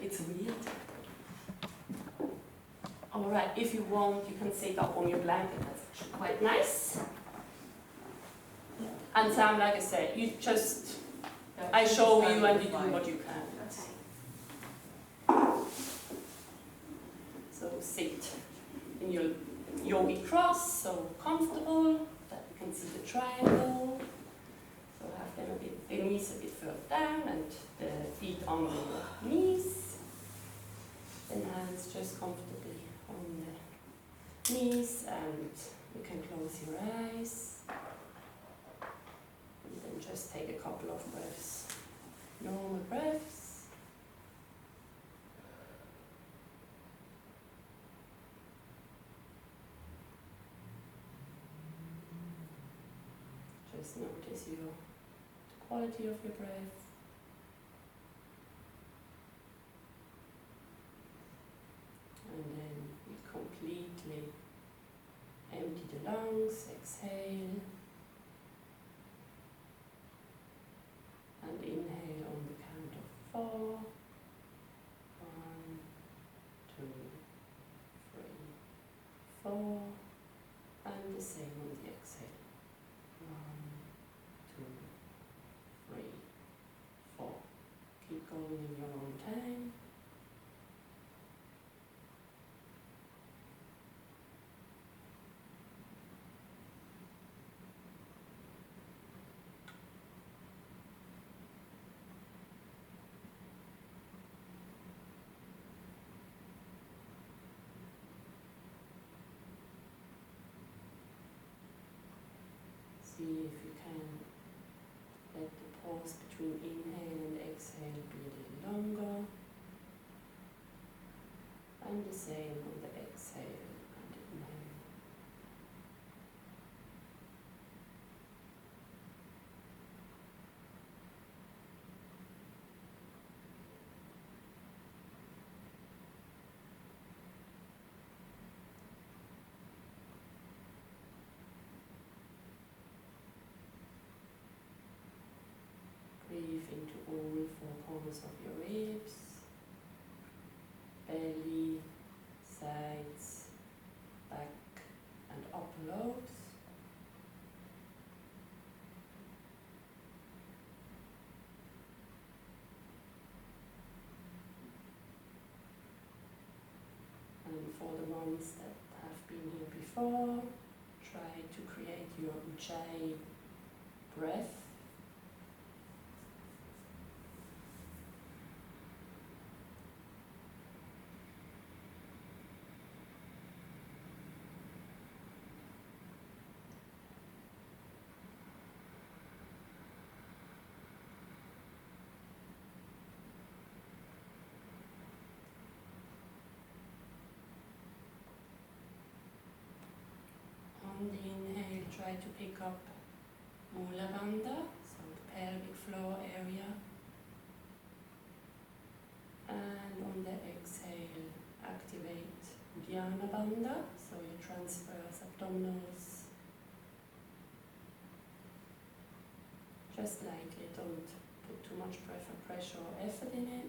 it's weird. Alright, if you want, you can sit up on your blanket, that's actually quite nice. And Sam, like I said, you just, I show you and you do what you can. So sit in your yogi cross, so comfortable, that you can see the triangle. So have them a bit, the knees a bit further down and the feet on the knees. Then hands just comfortably on the knees, and you can close your eyes. And then just take a couple of breaths, normal breaths. Just notice the quality of your breath. And then we completely empty the lungs, exhale. And inhale on the count of 4. 1, 2, 3, 4. And the same on the exhale. 1, 2, 3, 4. Keep going in your own time. See if you can let the pause between inhale and exhale be a little longer. And the same on the exhale and inhale. Breathe into all 4 corners of your ribs, belly, sides, back and upper lobes. And for the ones that have been here before, try to create your Ujjayi breath. On the inhale, try to pick up Mula Bandha, so the pelvic floor area. And on the exhale, activate Uddiyana Bandha, so your transverse abdominals. Just lightly, don't put too much pressure or effort in it.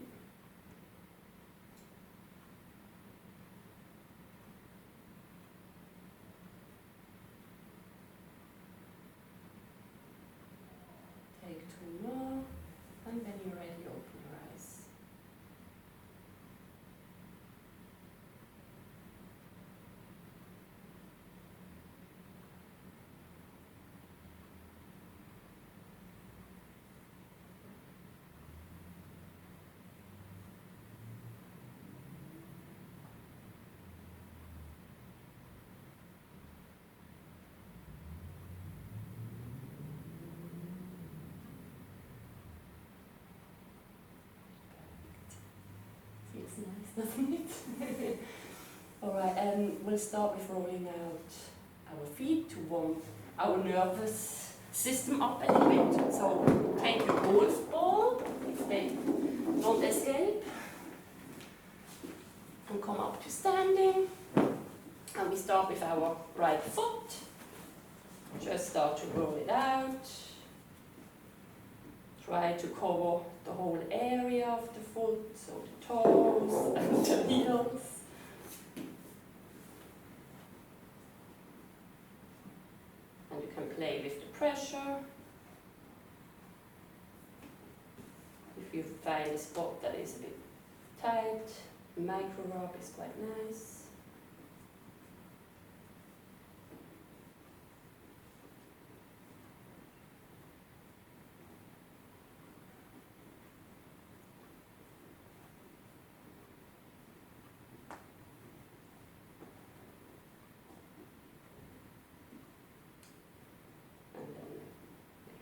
Take 2 more, and when you're ready, open your eyes. Feels nice, doesn't it? Alright, we'll start with rolling out our feet to warm our nervous system up a little bit. So take your golf ball, if they don't escape, and come up to standing. And we start with our right foot. Just start to roll it out. Try to cover the whole area of the foot, so the toes and the heels. And you can play with the pressure. If you find a spot that is a bit tight, micro rub is quite nice.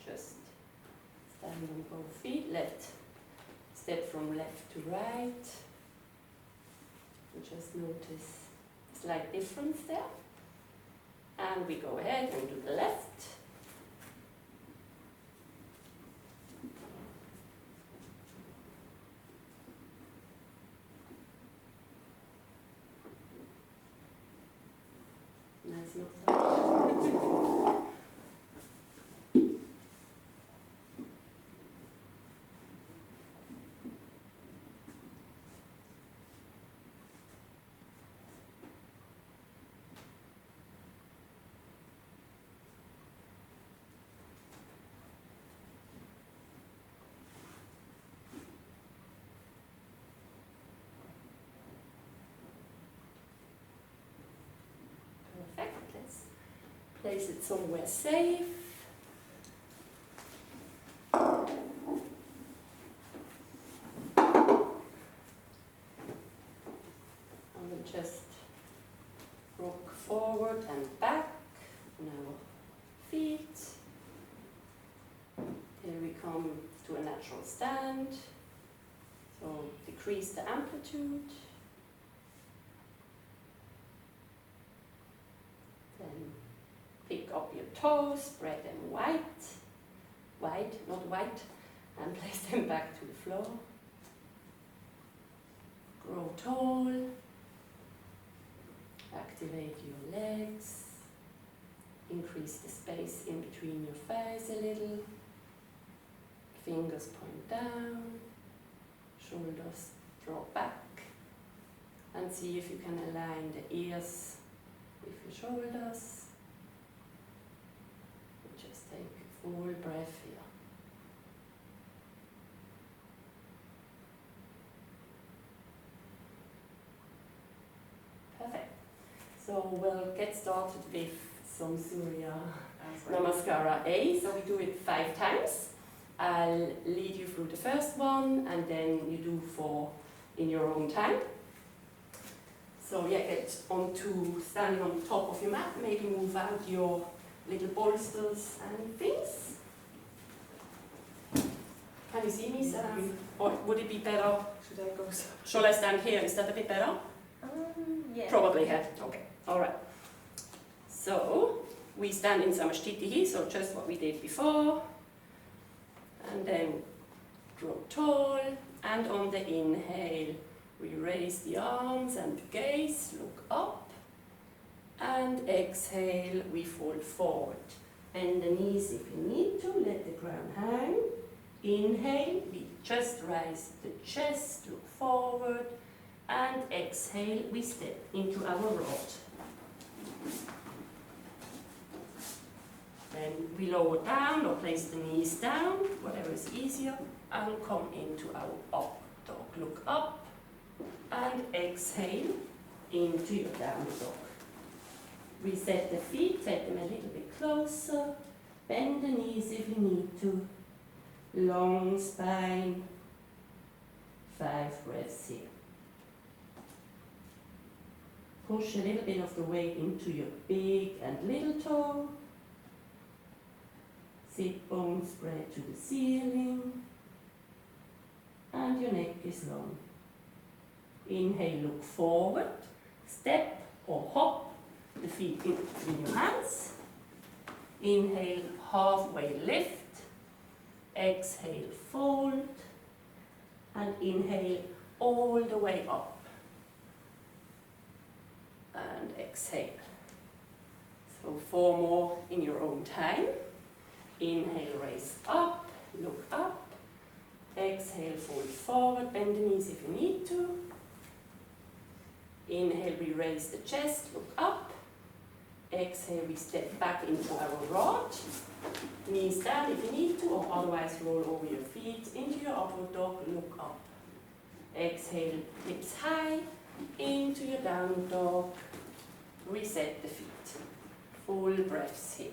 Just stand on both feet, step from left to right. And just notice a slight difference there. And we go ahead and do the left. Nice massage. Perfect. Let's place it somewhere safe. And we'll just rock forward and back on our feet. Here we come to a natural stand. So decrease the amplitude. Then pick up your toes, spread them wide, not white, and place them back to the floor. Grow tall. Activate your legs. Increase the space in between your thighs a little. Fingers point down. Shoulders draw back. And see if you can align the ears with your shoulders. Just take a full breath here. Perfect. So we'll get started with some Surya Namaskara A. So we do it 5 times. I'll lead you through the first one and then you do 4 in your own time. So yeah, get onto standing on the top of your mat, maybe move out your little bolsters and things. Can you see me, Sam? Or would it be better? Should I go? Shall I stand here? Is that a bit better? Yeah. Probably, yeah. Okay, all right. So we stand in Samasthiti, so just what we did before. And then grow tall. And on the inhale, we raise the arms and the gaze, look up. And exhale, we fall forward. Bend the knees if you need to, let the ground hang. Inhale, we just rise the chest, look forward. And exhale, we step into our rod. Then we lower down or place the knees down, whatever is easier, and come into our up dog. Look up and exhale into your down dog. Reset the feet, take them a little bit closer. Bend the knees if you need to. Long spine. 5 breaths here. Push a little bit of the weight into your big and little toe. Sit bones spread to the ceiling. And your neck is long. Inhale, look forward. Step or hop the feet in between your hands. Inhale, halfway lift. Exhale, fold. And inhale all the way up. And exhale. So 4 more in your own time. Inhale, raise up, look up. Exhale, fold forward, bend the knees if you need to. Inhale, we raise the chest, look up. Exhale, we step back into our rod. Knees down if you need to, or otherwise roll over your feet into your upward dog, look up. Exhale, hips high, into your downward dog. Reset the feet. Full breaths here.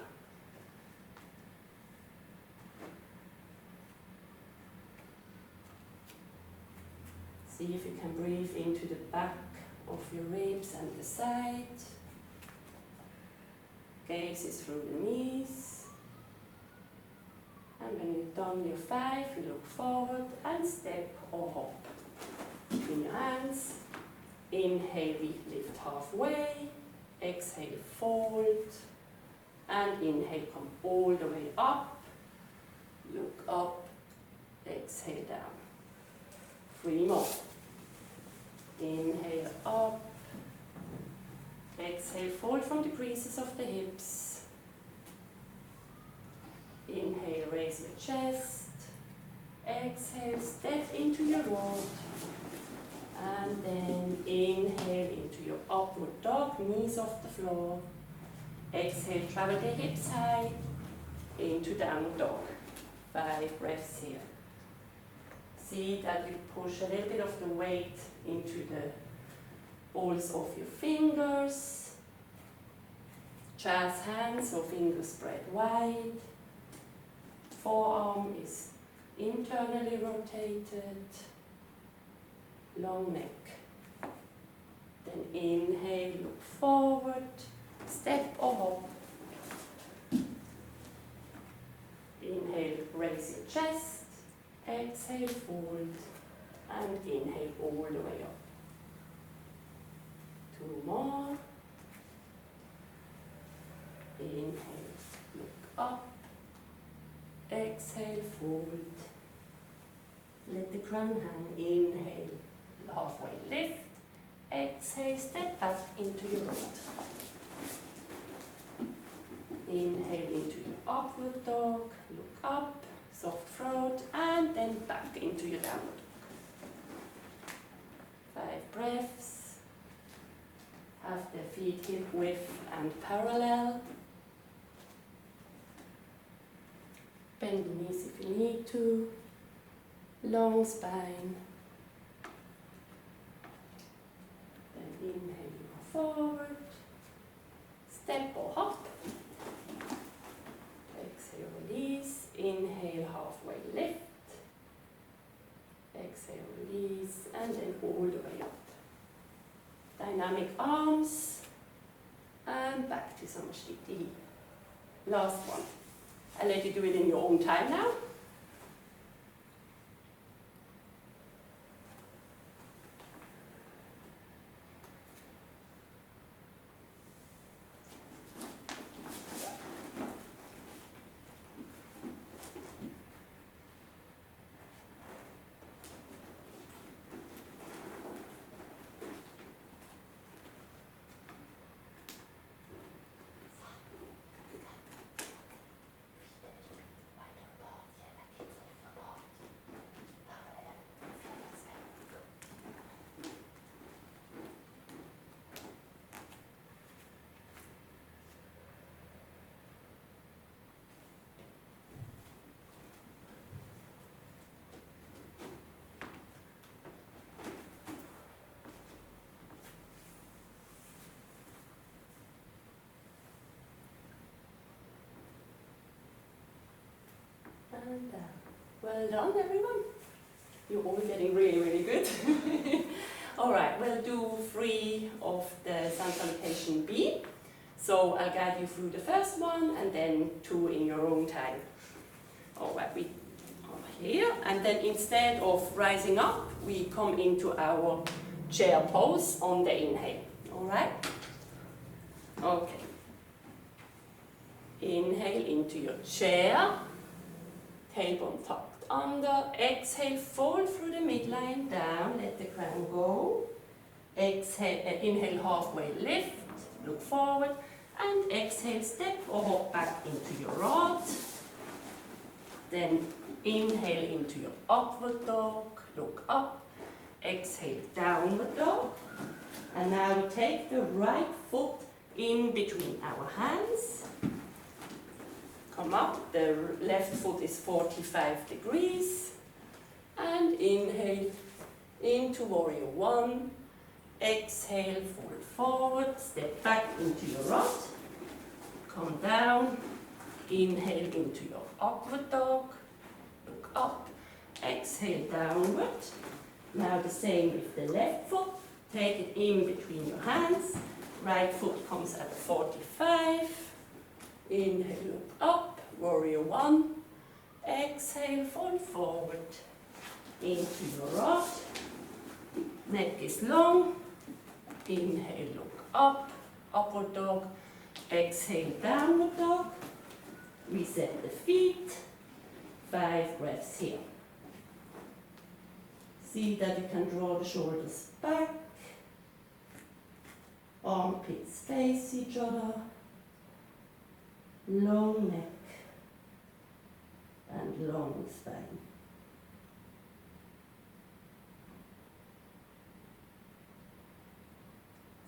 See if you can breathe into the back of your ribs and the side. Gaze is through the knees. And when you've done your 5, you look forward and step or hop. Between your hands. Inhale, we lift halfway. Exhale, fold. And inhale, come all the way up. Look up. Exhale down. 3 more. Inhale up. Exhale, fold from the creases of the hips. Inhale, raise your chest. Exhale, step into your rod. And then inhale into your upward dog, knees off the floor. Exhale, travel the hips high into downward dog. 5 breaths here. See that you push a little bit of the weight into the balls of your fingers. Jazz hands, so fingers spread wide. Forearm is internally rotated. Long neck. Then inhale, look forward, step or hop. Inhale, raise your chest. Exhale, fold. And inhale all the way up. 2 more. Inhale, look up. Exhale, fold. Let the crown hang. Inhale, halfway lift. Exhale, step back into your rod. Inhale into your upward dog. Look up, soft throat, and then back into your downward dog. 5 breaths. Have the feet hip width and parallel. Bend the knees if you need to. Long spine. Then inhale, go forward. Step or hop. Exhale, release. Inhale, halfway lift. Exhale, release. And then all the way up. Dynamic arms. And back to Samashiti. Last one. I'll let you do it in your own time now. And well done, everyone. You're all getting really, really good. All right, we'll do 3 of the sun salutation B. So I'll guide you through the first one and then 2 in your own time. All right, we are here. And then instead of rising up, we come into our chair pose on the inhale. All right? Okay. Inhale into your chair. Tailbone tucked under. Exhale, fold through the midline, down, let the crown go. Exhale, inhale, halfway lift, look forward. And exhale, step or hop back into your rod. Then inhale into your upward dog, look up. Exhale, downward dog. And now we take the right foot in between our hands. Come up, the left foot is 45 degrees. And inhale into warrior one. Exhale, fold forward, step back into your rod. Come down, inhale into your upward dog. Look up, exhale downward. Now the same with the left foot. Take it in between your hands. Right foot comes at 45. Inhale, look up, warrior one. Exhale, fold forward into your rod. Neck is long. Inhale, look up, upward dog. Exhale, downward dog. Reset the feet. 5 breaths here. See that you can draw the shoulders back. Armpits face each other. Long neck and long spine.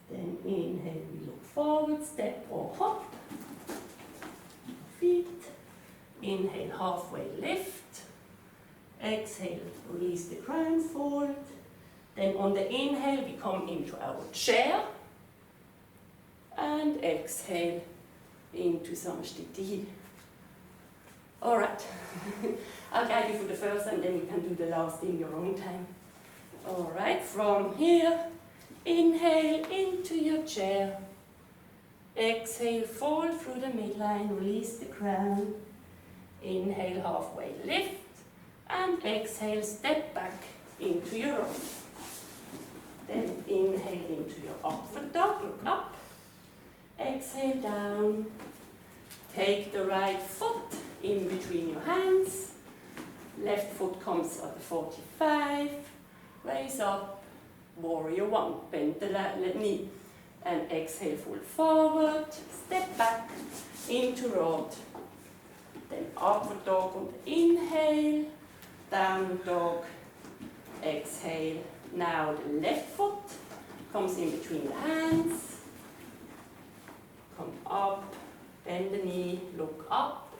Then inhale, we look forward, step or hop. Feet. Inhale, halfway lift. Exhale, release the crown, fold. Then on the inhale, we come into our chair. And exhale into Samsthiti. All right. I'll guide you for the first and then you can do the last in your own time. All right, from here, inhale into your chair. Exhale, fold through the midline, release the crown. Inhale, halfway lift. And exhale, step back into your rock. Then inhale into your upward dog, look up. Exhale down. Take the right foot in between your hands. Left foot comes at 45. Raise up, warrior one. Bend the knee. And exhale, fold forward. Step back into rod. Then upward dog on the inhale. Downward dog. Exhale. Now the left foot comes in between the hands. Come up, bend the knee, look up,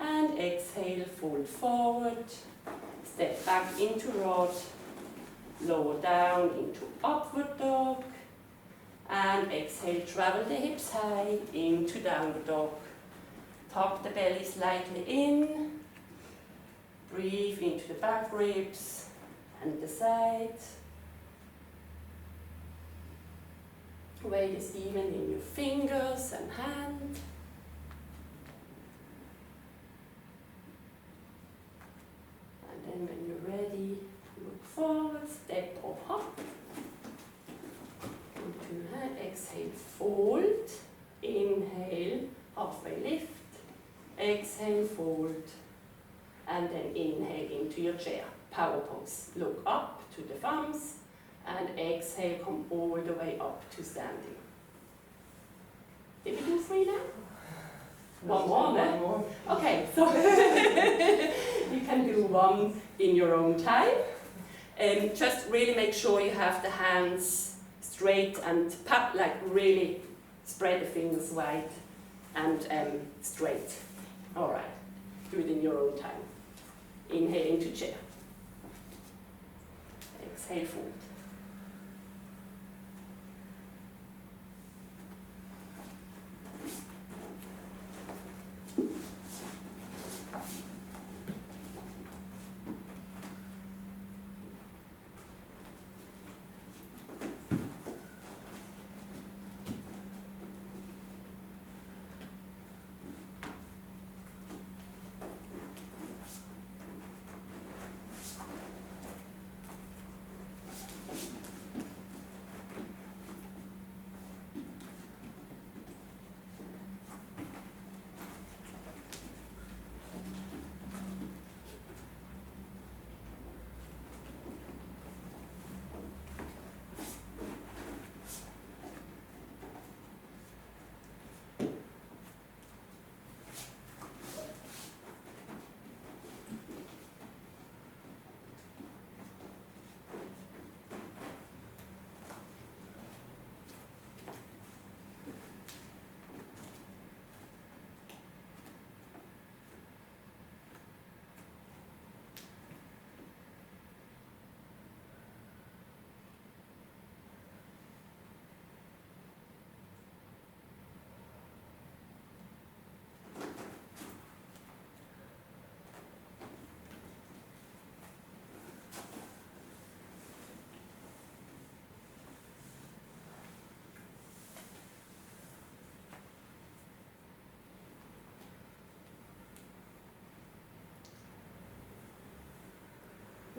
and exhale, fold forward, step back into rod, lower down into upward dog, and exhale, travel the hips high into downward dog. Tuck the belly slightly in, breathe into the back ribs and the sides. Weight is even in your fingers and hand. And then when you're ready, look forward, step or hop. Into hand, exhale, fold. Inhale, halfway lift. Exhale, fold. And then inhale into your chair. Power pose. Look up to the thumbs. And exhale, come all the way up to standing. Did we do 3 now? One more then? Okay, so you can do 1 in your own time. And just really make sure you have the hands straight and really spread the fingers wide and straight. All right, do it in your own time. Inhale into chair. Exhale, fold.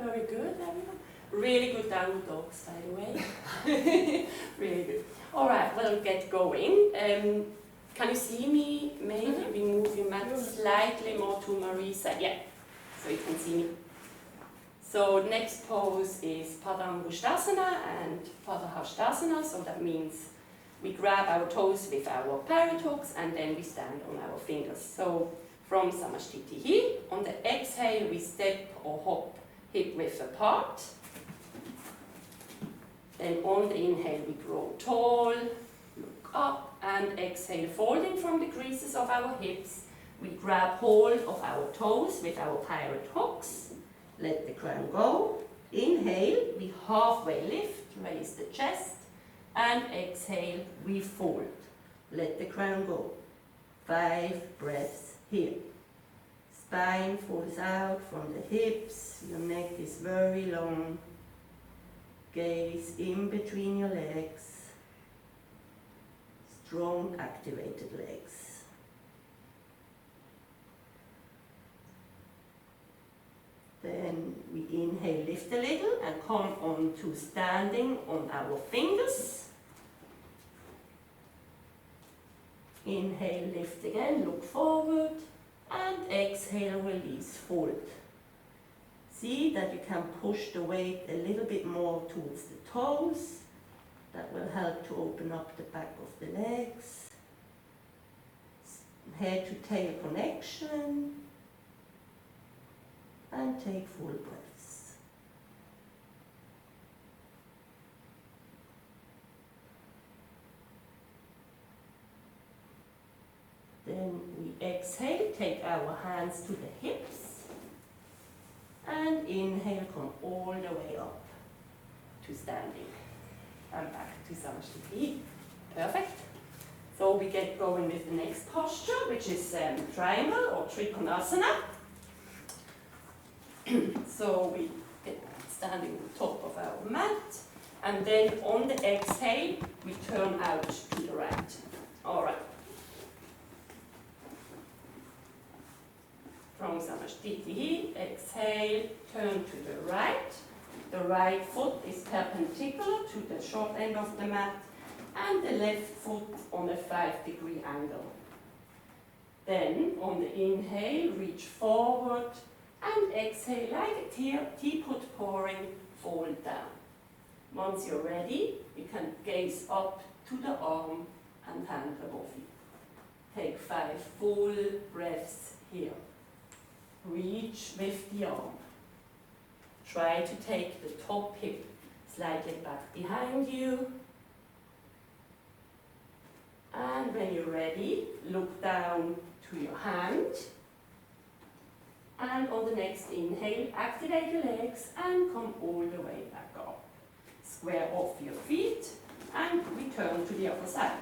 Very good, everyone. Really good downward dogs, by the way. Really good. All right, we'll get going. Can you see me? Maybe we move your mat slightly more to Marie's side. Yeah, so you can see me. So next pose is Padangusthasana and Padahastasana. So that means we grab our toes with our parrot hooks and then we stand on our fingers. So from Samasthiti, on the exhale we step or hop hip width apart. Then on the inhale we grow tall, look up, and exhale, folding from the creases of our hips. We grab hold of our toes with our parrot hooks. Let the crown go. Inhale, we halfway lift, raise the chest. And exhale, we fold. Let the crown go. 5 breaths here. Spine folds out from the hips. Your neck is very long. Gaze in between your legs. Strong, activated legs. Then we inhale, lift a little and come on to standing on our fingers. Inhale, lift again, look forward, and exhale, release, fold. See that you can push the weight a little bit more towards the toes. That will help to open up the back of the legs. Head to tail connection. And take full breaths. Then we exhale, take our hands to the hips, and inhale, come all the way up to standing, and back to Samasthiti. Perfect. So we get going with the next posture, which is triangle or Trikonasana. So we get standing on top of our mat, and then on the exhale, we turn out to the right. All right. From Samasthiti, exhale, turn to the right. The right foot is perpendicular to the short end of the mat, and the left foot on a 5-degree angle. Then, on the inhale, reach forward, and exhale like a teapot pouring, fold down. Once you're ready, you can gaze up to the arm and hand above you. Take 5 full breaths here. Reach with the arm. Try to take the top hip slightly back behind you. And when you're ready, look down to your hand. And on the next inhale, activate your legs and come all the way back up. Square off your feet and return to the other side.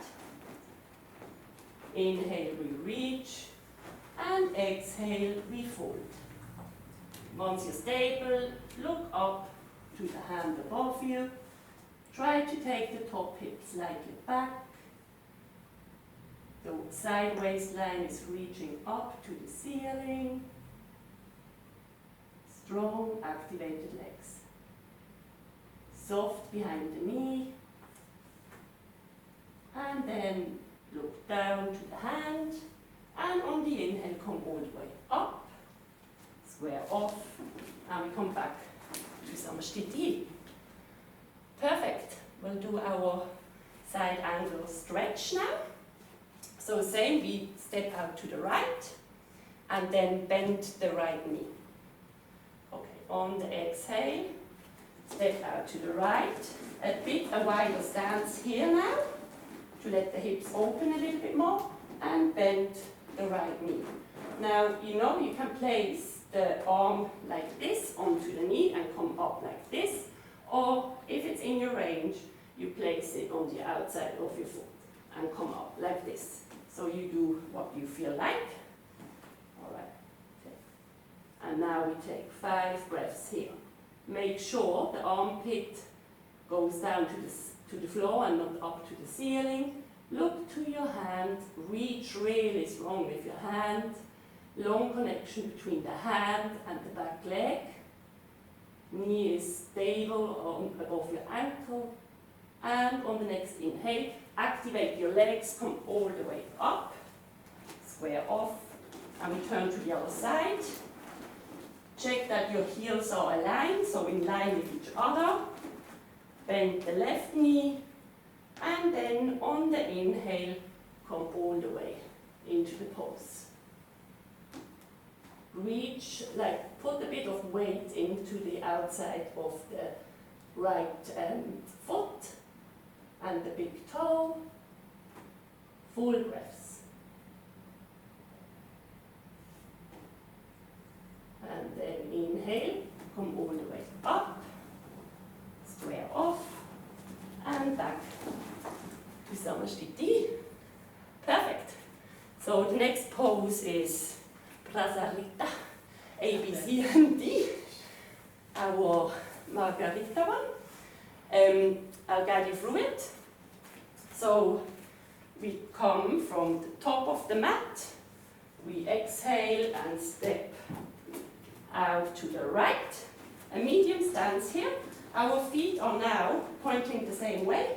Inhale, we reach, and exhale, we fold. Once you're stable, look up to the hand above you. Try to take the top hip slightly back. The side waistline is reaching up to the ceiling. Strong, activated legs. Soft behind the knee. And then look down to the hand. And on the inhale, come all the way up. Square off. And we come back to Samasthiti. Perfect. We'll do our side angle stretch now. So same, we step out to the right. And then bend the right knee. On the exhale, step out to the right, a wider stance here now, to let the hips open a little bit more, and bend the right knee. Now, you can place the arm like this onto the knee and come up like this, or if it's in your range, you place it on the outside of your foot and come up like this. So you do what you feel like. And now we take 5 breaths here. Make sure the armpit goes down to the floor and not up to the ceiling. Look to your hand, reach really strong with your hand. Long connection between the hand and the back leg. Knee is stable above your ankle. And on the next inhale, activate your legs, come all the way up, square off, and we turn to the other side. Check that your heels are aligned, so in line with each other. Bend the left knee, and then on the inhale, come all the way into the pose. Reach, like put a bit of weight into the outside of the right foot and the big toe. Full breaths. And then inhale, come all the way up, square off, and back to Samasthiti. Perfect. So the next pose is Prasarita, A, B, C, and D. Our Margarita one. I'll guide you through it. So we come from the top of the mat, we exhale and step out to the right. A medium stance here. Our feet are now pointing the same way,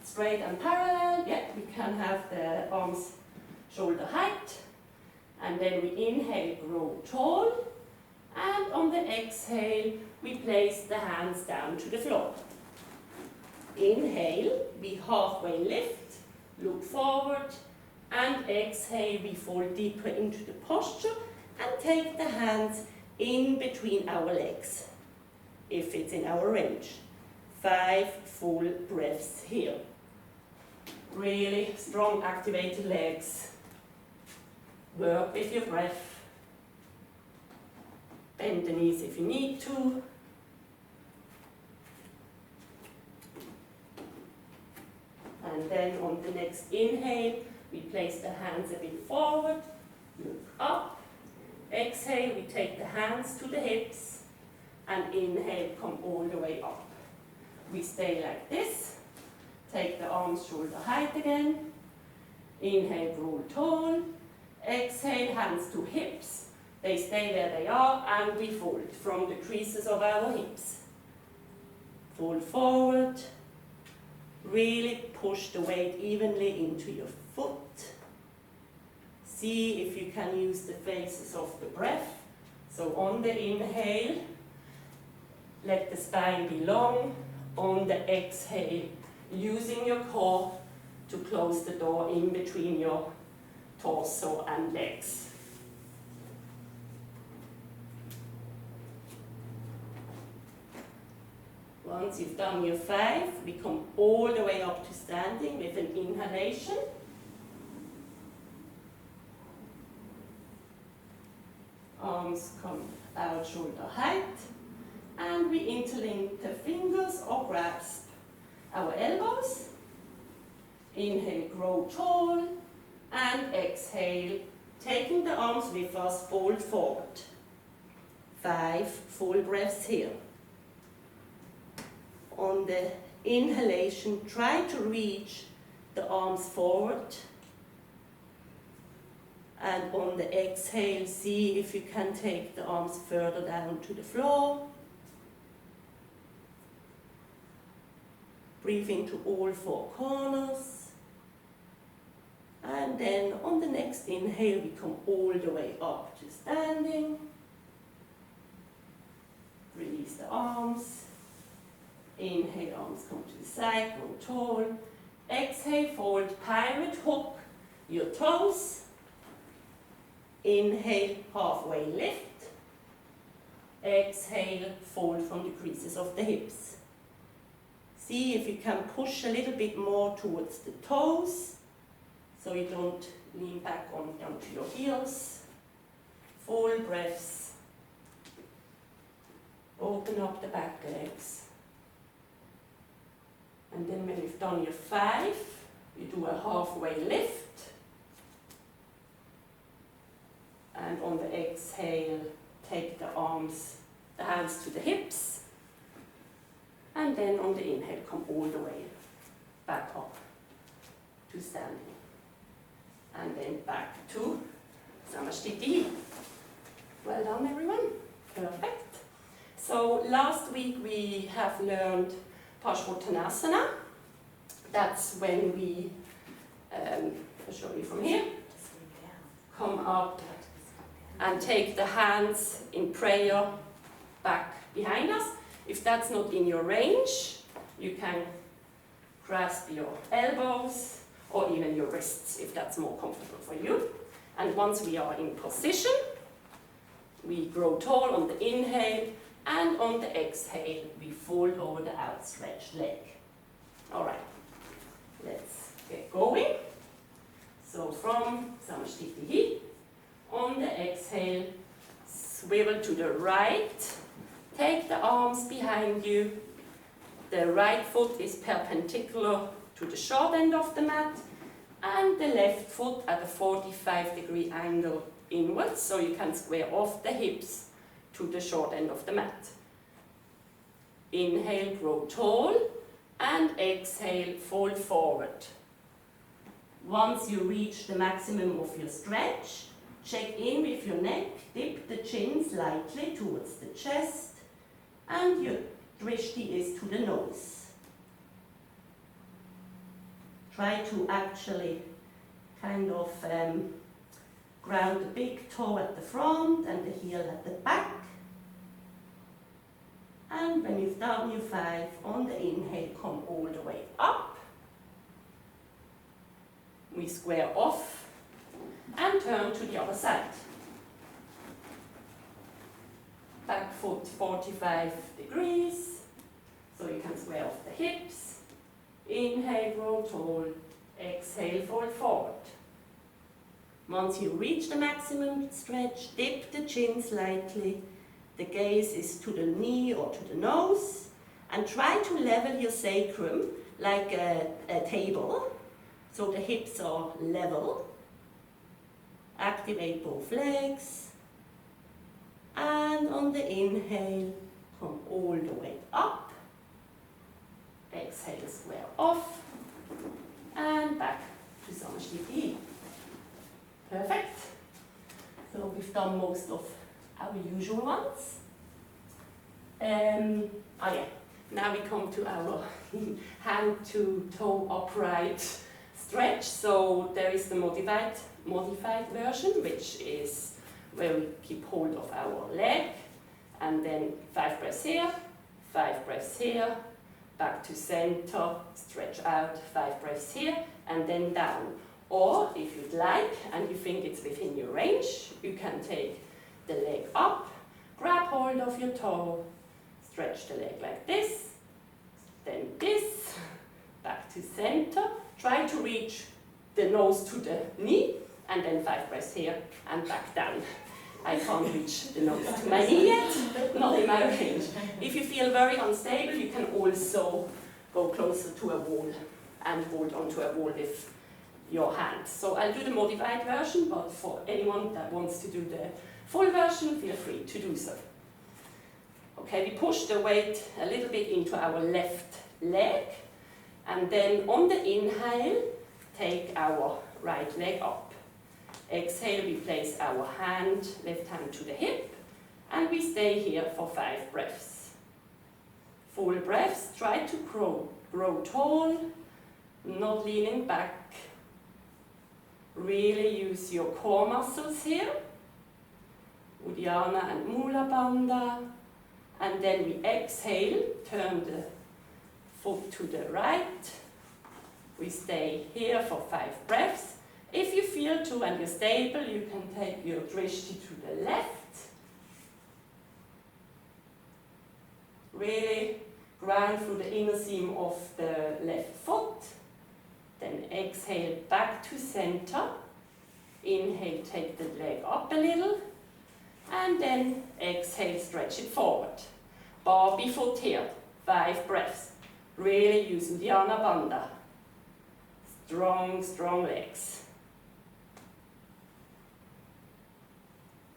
straight and parallel. Yeah, we can have the arms shoulder height. And then we inhale, grow tall. And on the exhale, we place the hands down to the floor. Inhale, we halfway lift, look forward, and exhale, we fall deeper into the posture and take the hands in between our legs, if it's in our range. 5 full breaths here. Really strong activated legs. Work with your breath. Bend the knees if you need to. And then on the next inhale, we place the hands a bit forward, look up. Exhale, we take the hands to the hips, and inhale, come all the way up. We stay like this. Take the arms shoulder height again. Inhale, roll tall. Exhale, hands to hips. They stay where they are, and we fold from the creases of our hips. Fold forward. Really push the weight evenly into your foot. See if you can use the phases of the breath. So on the inhale, let the spine be long. On the exhale, using your core to close the door in between your torso and legs. Once you've done your 5, we come all the way up to standing with an inhalation. Arms come out shoulder height, and we interlink the fingers or grasp our elbows. Inhale, grow tall, and exhale, taking the arms with us, fold forward. 5 full breaths here. On the inhalation, try to reach the arms forward. And on the exhale, see if you can take the arms further down to the floor. Breathe into all 4 corners. And then on the next inhale, we come all the way up to standing. Release the arms. Inhale, arms come to the side, grow tall. Exhale, fold, pirate, hook your toes. Inhale, halfway lift. Exhale, fold from the creases of the hips. See if you can push a little bit more towards the toes, so you don't lean back onto your heels. Full breaths. Open up the back legs. And then when you've done your 5, you do a halfway lift. And on the exhale, take the hands to the hips. And then on the inhale, come all the way back up to standing. And then back to Samasthiti. Well done, everyone. Perfect. So last week we have learned Parsvottanasana. That's when we, I'll show you from here, come up and take the hands in prayer back behind us. If that's not in your range, you can grasp your elbows or even your wrists if that's more comfortable for you. And once we are in position, we grow tall on the inhale, and on the exhale, we fold over the outstretched leg. All right, let's get going. So from Samshtitihi, on the exhale, swivel to the right, take the arms behind you. The right foot is perpendicular to the short end of the mat, and the left foot at a 45-degree angle inwards, so you can square off the hips to the short end of the mat. Inhale, grow tall, and exhale, fold forward. Once you reach the maximum of your stretch, check in with your neck, dip the chin slightly towards the chest, and your drishti is to the nose. Try to actually kind of ground the big toe at the front and the heel at the back. And when you've done your 5, on the inhale, come all the way up. We square off and turn to the other side. Back foot 45 degrees, so you can square off the hips. Inhale, grow tall. Exhale, fold forward. Once you reach the maximum stretch, dip the chin slightly. The gaze is to the knee or to the nose. And try to level your sacrum like a table, so the hips are level. Activate both legs. And on the inhale, come all the way up. Exhale, square off. And back to Samshtitihi. Perfect. So we've done most of our usual ones. Now we come to our hand to toe upright stretch. So there is the modified version, which is where we keep hold of our leg, and then 5 breaths here, 5 breaths here, back to center, stretch out, 5 breaths here, and then down. Or if you'd like, and you think it's within your range, you can take the leg up, grab hold of your toe, stretch the leg like this, then this, back to center. Try to reach the nose to the knee, and then 5 breaths here, and back down. I can't reach the nose to my knee yet, but not in my range. If you feel very unstable, you can also go closer to a wall and hold onto a wall with your hand. So I'll do the modified version, but for anyone that wants to do the full version, feel free to do so. Okay, we push the weight a little bit into our left leg, and then on the inhale, take our right leg up. Exhale, we place our left hand to the hip, and we stay here for 5 breaths. Full breaths, try to grow tall, not leaning back. Really use your core muscles here, Uddiyana and Mula Bandha. And then we exhale, turn the foot to the right. We stay here for 5 breaths. If you feel to and you're stable, you can take your drishti to the left. Really ground through the inner seam of the left foot. Then exhale back to center. Inhale, take the leg up a little. And then exhale, stretch it forward. Barbie foot here, 5 breaths. Really use Uddiyana Bandha. Strong, strong legs.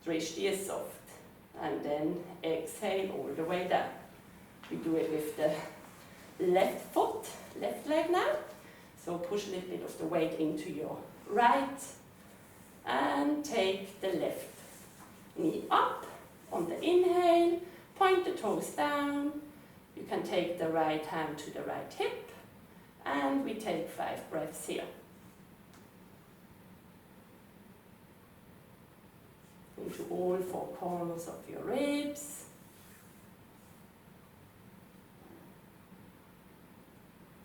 Drishti is soft. And then exhale all the way down. We do it with the left foot, left leg now. So push a little bit of the weight into your right. And take the left knee up on the inhale. point the toes down. You can take the right hand to the right hip, and we take 5 breaths here. Into all 4 corners of your ribs.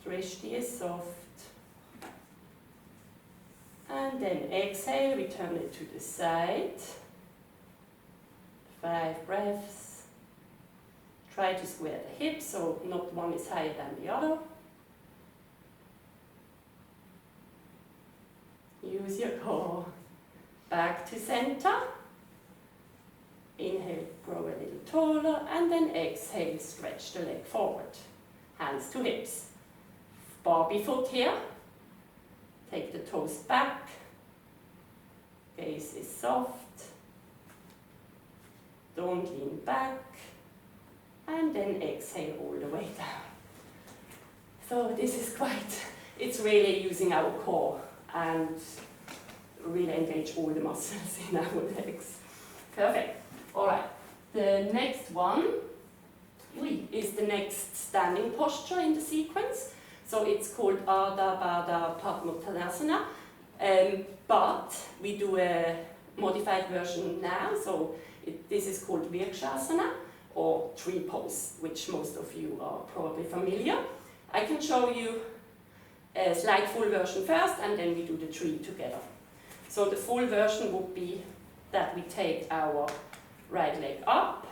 Drishti is soft. And then exhale, we turn it to the side. 5 breaths. Try to square the hips so not one is higher than the other. Use your core. Back to center. Inhale, grow a little taller, and then exhale, stretch the leg forward. Hands to hips. Barbie foot here. Take the toes back. Gaze is soft. Don't lean back. And then exhale all the way down. So this is it's really using our core and really engage all the muscles in our legs. Perfect. All right. The next one is the next standing posture in the sequence. So it's called Ardha Baddha Padmottanasana, but we do a modified version now. So this is called Virkshasana, or tree pose, which most of you are probably familiar. I can show you a slight full version first, and then we do the tree together. So the full version would be that we take our right leg up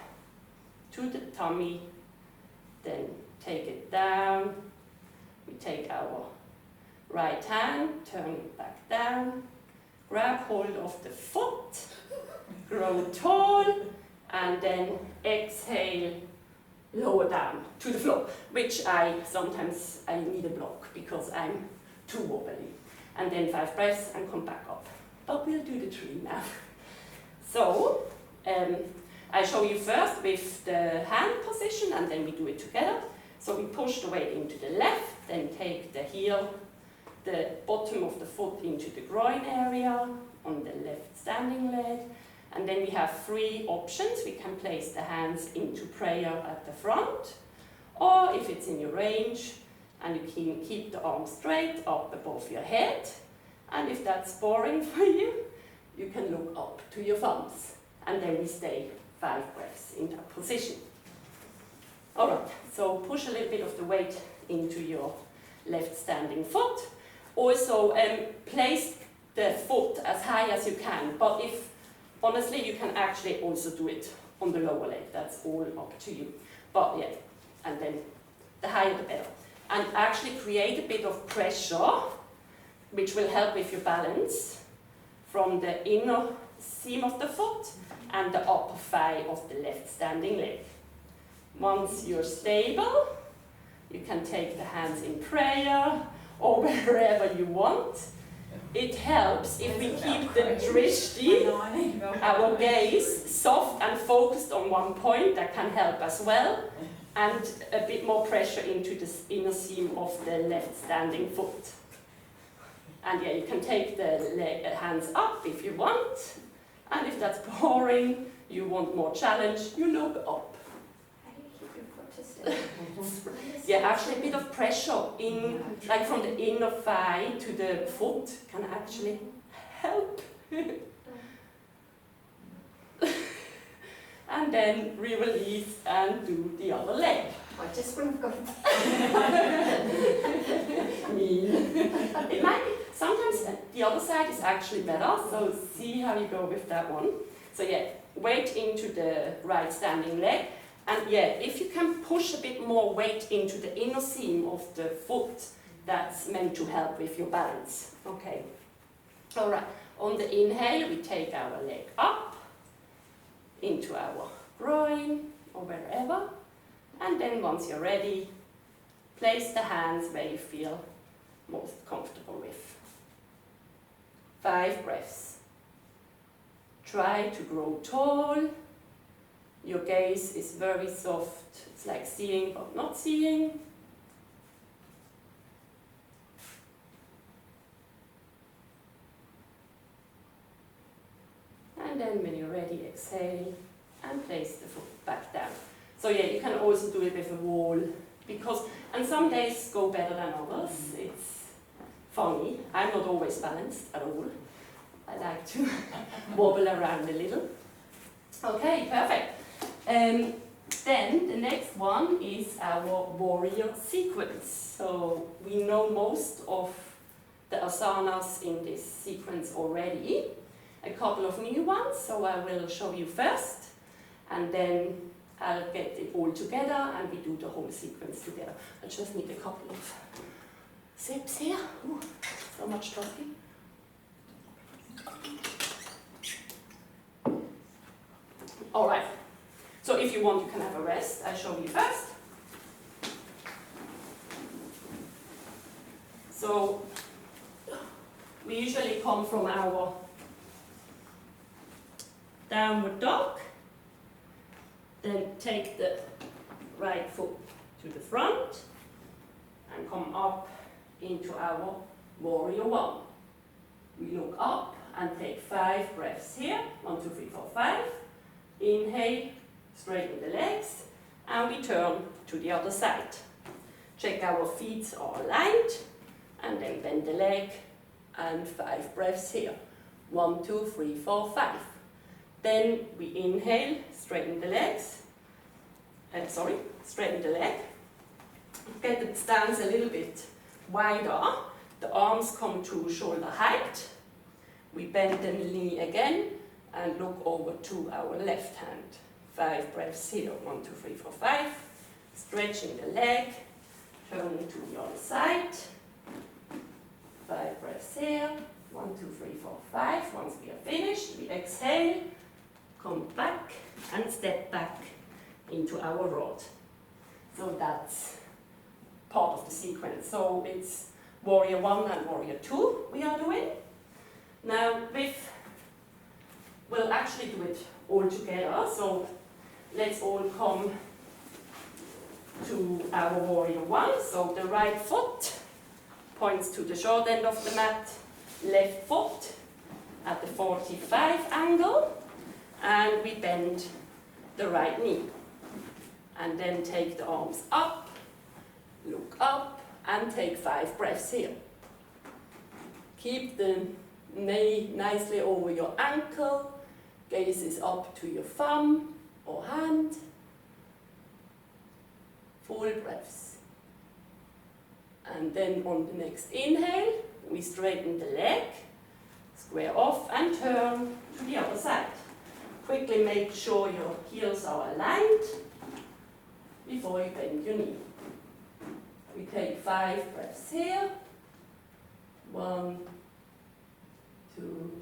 to the tummy, then take it down. We take our right hand, turn it back down, grab hold of the foot, grow tall, and then exhale, lower down to the floor, which sometimes I need a block because I'm too wobbly. And then 5 breaths and come back up. But we'll do the tree now. So, I show you first with the hand position, and then we do it together. So we push the weight into the left, then take the heel, the bottom of the foot into the groin area on the left standing leg. And then we have 3 options. We can place the hands into prayer at the front, or if it's in your range, and you can keep the arms straight up above your head. And if that's boring for you, you can look up to your thumbs. And then we stay 5 breaths in that position. All right, so push a little bit of the weight into your left standing foot. Also, place the foot as high as you can, but honestly, you can actually also do it on the lower leg. That's all up to you. But yeah, and then the higher the better. And actually create a bit of pressure, which will help with your balance, from the inner seam of the foot and the upper thigh of the left standing leg. Once you're stable, you can take the hands in prayer or wherever you want. It helps if we keep the drishti, our gaze, soft and focused on one point. That can help as well. And a bit more pressure into the inner seam of the left standing foot. And yeah, you can take the hands up if you want. And if that's boring, you want more challenge, you look up. How do you keep your foot still? Yeah, actually a bit of pressure in, like from the inner thigh to the foot can actually help. And then re-release and do the other leg. I just wouldn't have gone. Mean. It might be, sometimes the other side is actually better, so see how you go with that one. So yeah, weight into the right standing leg. And yeah, if you can push a bit more weight into the inner seam of the foot, that's meant to help with your balance. Okay. All right. On the inhale, we take our leg up into our groin or wherever. And then once you're ready, place the hands where you feel most comfortable with. 5 breaths. Try to grow tall. Your gaze is very soft. It's like seeing but not seeing. And then when you're ready, exhale and place the foot back down. So yeah, you can also do it with a wall, and some days go better than others. It's funny. I'm not always balanced at all. I like to wobble around a little. Okay, perfect. Then the next one is our warrior sequence. So we know most of the asanas in this sequence already. A couple of new ones, so I will show you first, and then I'll get it all together and we do the whole sequence together. I just need a couple of sips here. Ooh, so much talking. Alright, so if you want, you can have a rest. I'll show you first. So, we usually come from our downward dog, then take the right foot to the front and come up into our warrior one. We look up and take 5 breaths here. 1, 2, 3, 4, 5. Inhale, straighten the legs, and we turn to the other side. Check our feet are aligned, and then bend the leg, and 5 breaths here. 1, 2, 3, 4, 5. Then we inhale, straighten the legs, straighten the leg. Get the stance a little bit wider. The arms come to shoulder height. We bend the knee again and look over to our left hand. 5 breaths here. 1, 2, 3, 4, 5. Stretching the leg, turning to the other side. 5 breaths here. 1, 2, 3, 4, 5. Once we are finished, we exhale, come back and step back into our rod. So that's part of the sequence. So it's warrior 1 and warrior 2 we are doing. Now we'll actually do it all together. So let's all come to our warrior 1. So the right foot points to the short end of the mat, left foot at the 45 angle, and we bend the right knee. And then take the arms up, look up, and take 5 breaths here. Keep the knee nicely over your ankle, gaze is up to your thumb or hand. Full breaths. And then on the next inhale, we straighten the leg, square off and turn to the other side. Quickly make sure your heels are aligned before you bend your knee. We take 5 breaths here. 1, 2,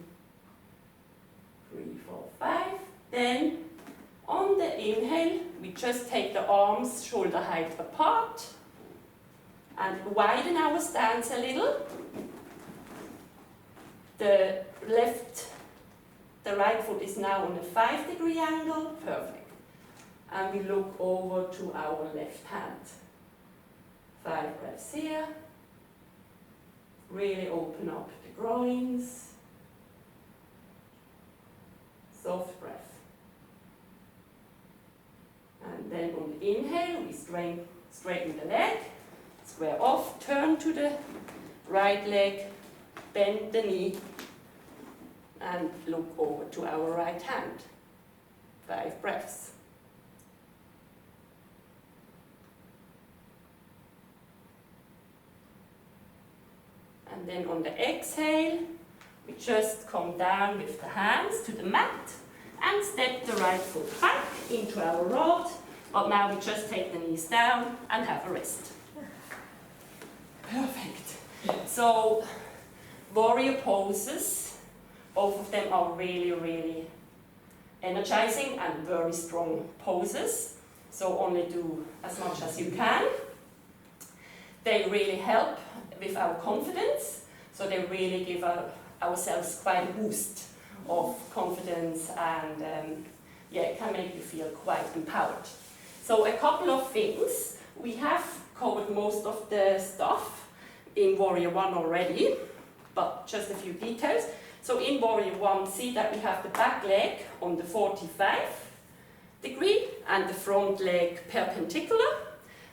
3, 4, 5. Then on the inhale, we just take the arms shoulder height apart and widen our stance a little. The right foot is now on a 5-degree angle, perfect. And we look over to our left hand. 5 breaths here. Really open up the groins. Soft breath. And then on the inhale, we straighten the leg, square off, turn to the right leg, bend the knee, and look over to our right hand. 5 breaths. And then on the exhale, we just come down with the hands to the mat and step the right foot back into our rod. But now we just take the knees down and have a rest. Perfect. So, warrior poses, both of them are really, really energizing and very strong poses. So only do as much as you can. They really help with our confidence. So they really give ourselves quite a boost of confidence, and it can make you feel quite empowered. So a couple of things. We have covered most of the stuff in Warrior 1 already, but just a few details. So in Warrior 1, see that we have the back leg on the 45, degree and the front leg perpendicular.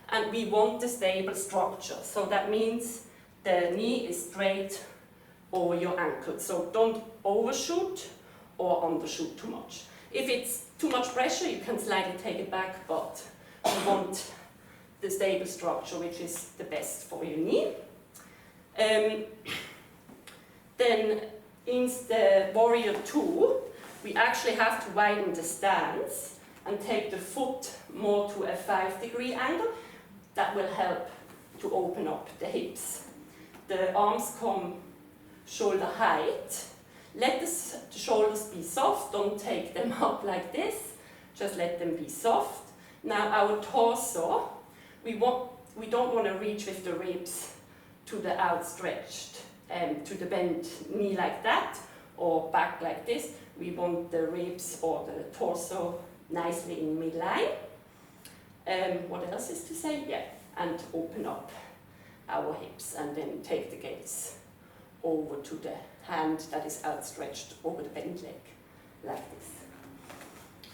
And we want the stable structure. So that means the knee is straight over your ankle. So don't overshoot or undershoot too much. If it's too much pressure, you can slightly take it back, but you want the stable structure, which is the best for your knee. Then in the Warrior 2, we actually have to widen the stance and take the foot more to a 5-degree angle. That will help to open up the hips. The arms come shoulder height. Let the shoulders be soft, don't take them up like this, just let them be soft. Now our torso, we don't want to reach with the ribs to the outstretched, to the bent knee like that, or back like this. We want the ribs or the torso nicely in midline. What else is to say? Yeah, and open up our hips and then take the gaze over to the hand that is outstretched over the bent leg, like this.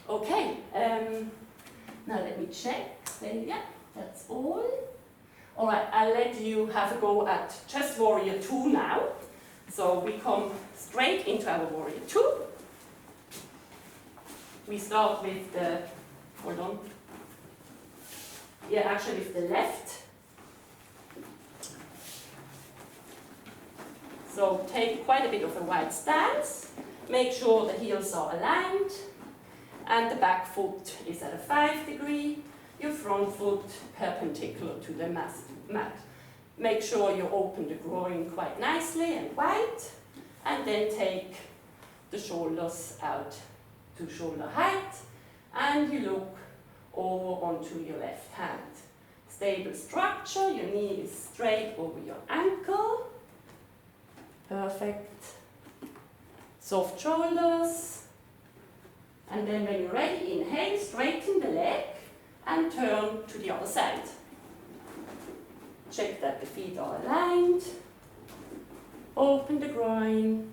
Okay, now let me check. Yeah, that's all. All right, I'll let you have a go at just Warrior 2 now. So we come straight into our Warrior 2. We start with the, hold on. Yeah, actually with the left. So take quite a bit of a wide stance. Make sure the heels are aligned. And the back foot is at a 5-degree. Your front foot perpendicular to the mat. Make sure you open the groin quite nicely and wide. And then take the shoulders out to shoulder height. And you look over onto your left hand. Stable structure, your knee is straight over your ankle. Perfect. Soft shoulders. And then when you're ready, inhale, straighten the leg and turn to the other side. Check that the feet are aligned. Open the groin.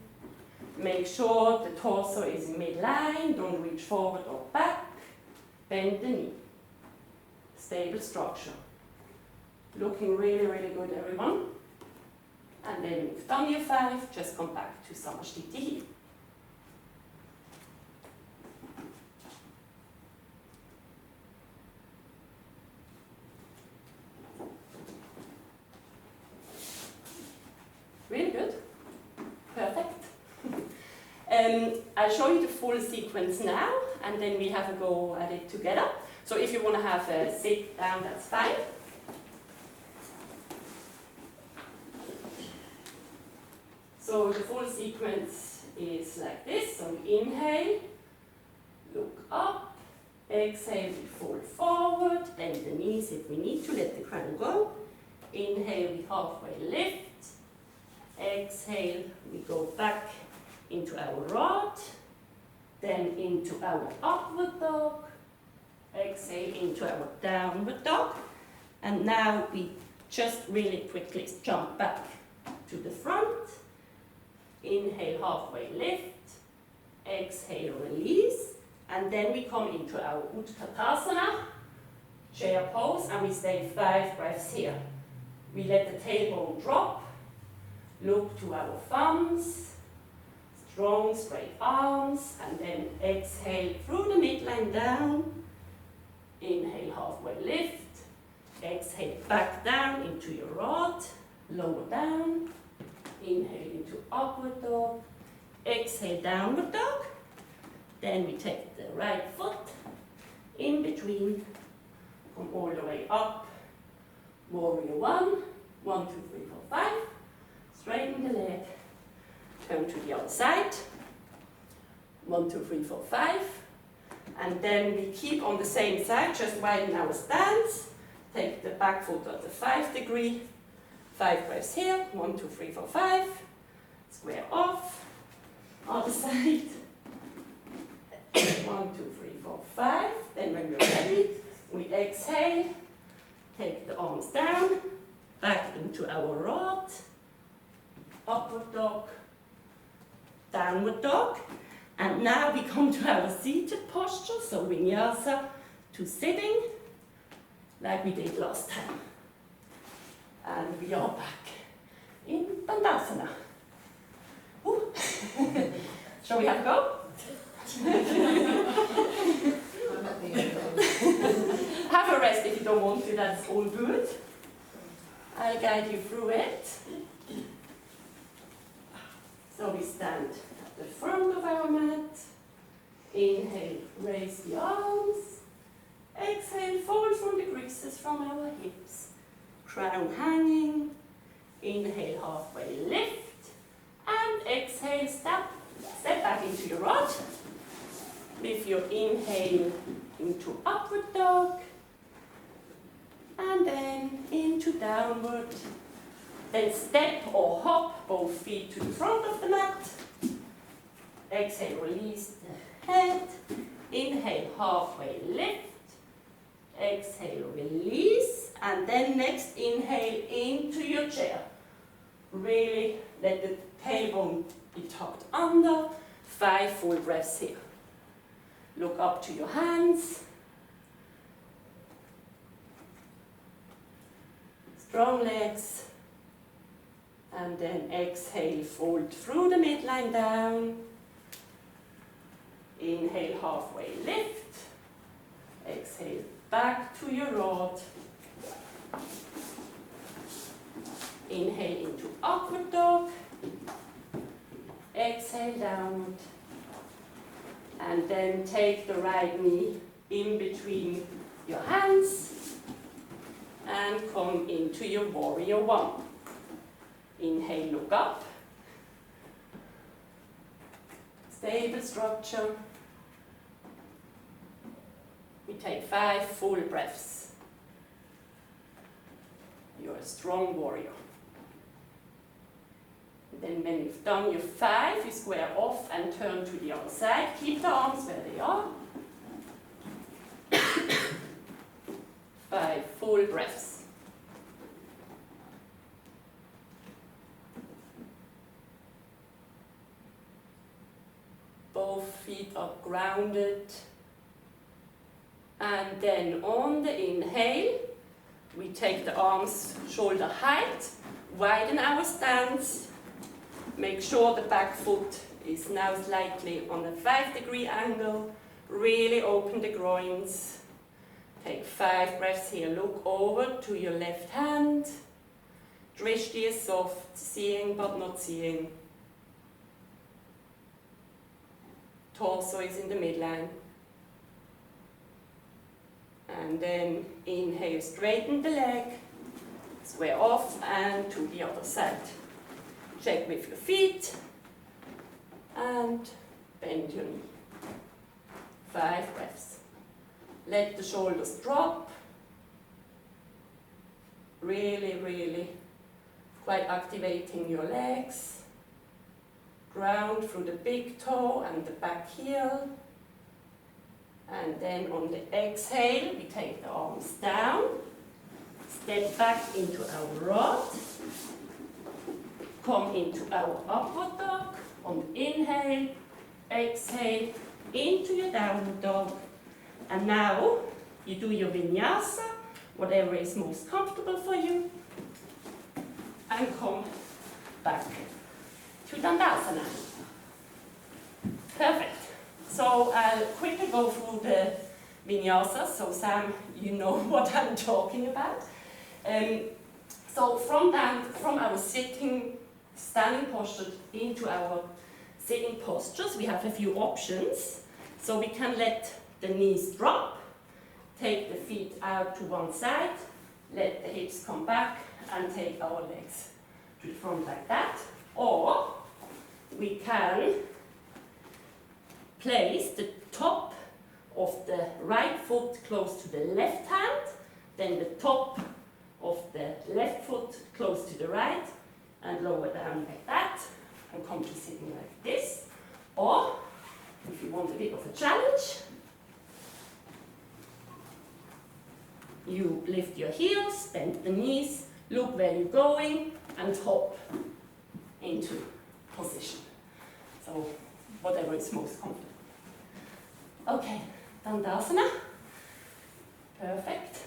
Make sure the torso is in midline. Don't reach forward or back. Bend the knee. Stable structure. Looking really, really good, everyone. And then when you've done your 5, just come back to Samasthiti here. Really good. Perfect. I'll show you the full sequence now, and then we have a go at it together. So if you want to have a sit down, that's fine. So the full sequence is like this. So we inhale, look up, exhale, we fold forward, bend the knees if we need to, let the crown go. Inhale, we halfway lift. Exhale, we go back into our rod, then into our upward dog. Exhale into our downward dog. And now we just really quickly jump back to the front. Inhale, halfway lift. Exhale, release. And then we come into our Utkatasana, chair pose, and we stay 5 breaths here. We let the tailbone drop. Look to our thumbs. Strong, straight arms. And then exhale through the midline down. Inhale, halfway lift. Exhale, back down into your rod. Lower down. Inhale into upward dog. Exhale, downward dog. Then we take the right foot in between. Come all the way up. Warrior 1. 1, 2, 3, 4, 5. Straighten the leg. Turn to the other side. 1, 2, 3, 4, 5. And then we keep on the same side, just widen our stance. Take the back foot at the 5-degree. 5 breaths here. 1, 2, 3, 4, 5. Square off. Other side. 1, 2, 3, 4, 5. Then when we're ready, we exhale. Take the arms down. Back into our rod. Upward dog. Downward dog. And now we come to our seated posture, so vinyasa to sitting, like we did last time. And we are back in Dandasana. Ooh. Shall we have a go? Have a rest if you don't want to, that's all good. I'll guide you through it. So we stand at the front of our mat. Inhale, raise the arms. Exhale, fold from the creases from our hips. Crown hanging. Inhale, halfway lift. And exhale, step back into your rod. With your inhale into upward dog. And then into downward. Then step or hop both feet to the front of the mat. Exhale, release the head. Inhale, halfway lift. Exhale, release. And then next inhale into your chair. Really let the tailbone be tucked under. 5 full breaths here. Look up to your hands. Strong legs. And then exhale, fold through the midline down. Inhale, halfway lift. Exhale, back to your rod. Inhale into upward dog. Exhale, downward. And then take the right knee in between your hands and come into your warrior one. Inhale, look up. Stable structure. We take 5 full breaths. You're a strong warrior. Then when you've done your 5, you square off and turn to the other side. Keep the arms where they are. 5 full breaths. Both feet are grounded. And then on the inhale, we take the arms shoulder height, widen our stance. Make sure the back foot is now slightly on a 5-degree angle. Really open the groins. Take 5 breaths here. Look over to your left hand. Drishti is soft, seeing but not seeing. Torso is in the midline. And then inhale, straighten the leg. Square off and to the other side. Check with your feet and bend your knee. 5 breaths. Let the shoulders drop. Really, really quite activating your legs. Ground through the big toe and the back heel. And then on the exhale, we take the arms down. Step back into our rod. Come into our upward dog. On the inhale, exhale, into your downward dog. And now, you do your vinyasa, whatever is most comfortable for you. And come back to Dandasana. Perfect. So I'll quickly go through the vinyasa, so Sam, you know what I'm talking about. So from our standing posture into our sitting postures, we have a few options. So we can let the knees drop, take the feet out to one side, let the hips come back, and take our legs to the front like that. Or we can place the top of the right foot close to the left hand, then the top of the left foot close to the right, and lower down like that, and come to sitting like this. Or, if you want a bit of a challenge, you lift your heels, bend the knees, look where you're going, and hop into position. So, whatever is most comfortable. Okay, Dandasana. Perfect.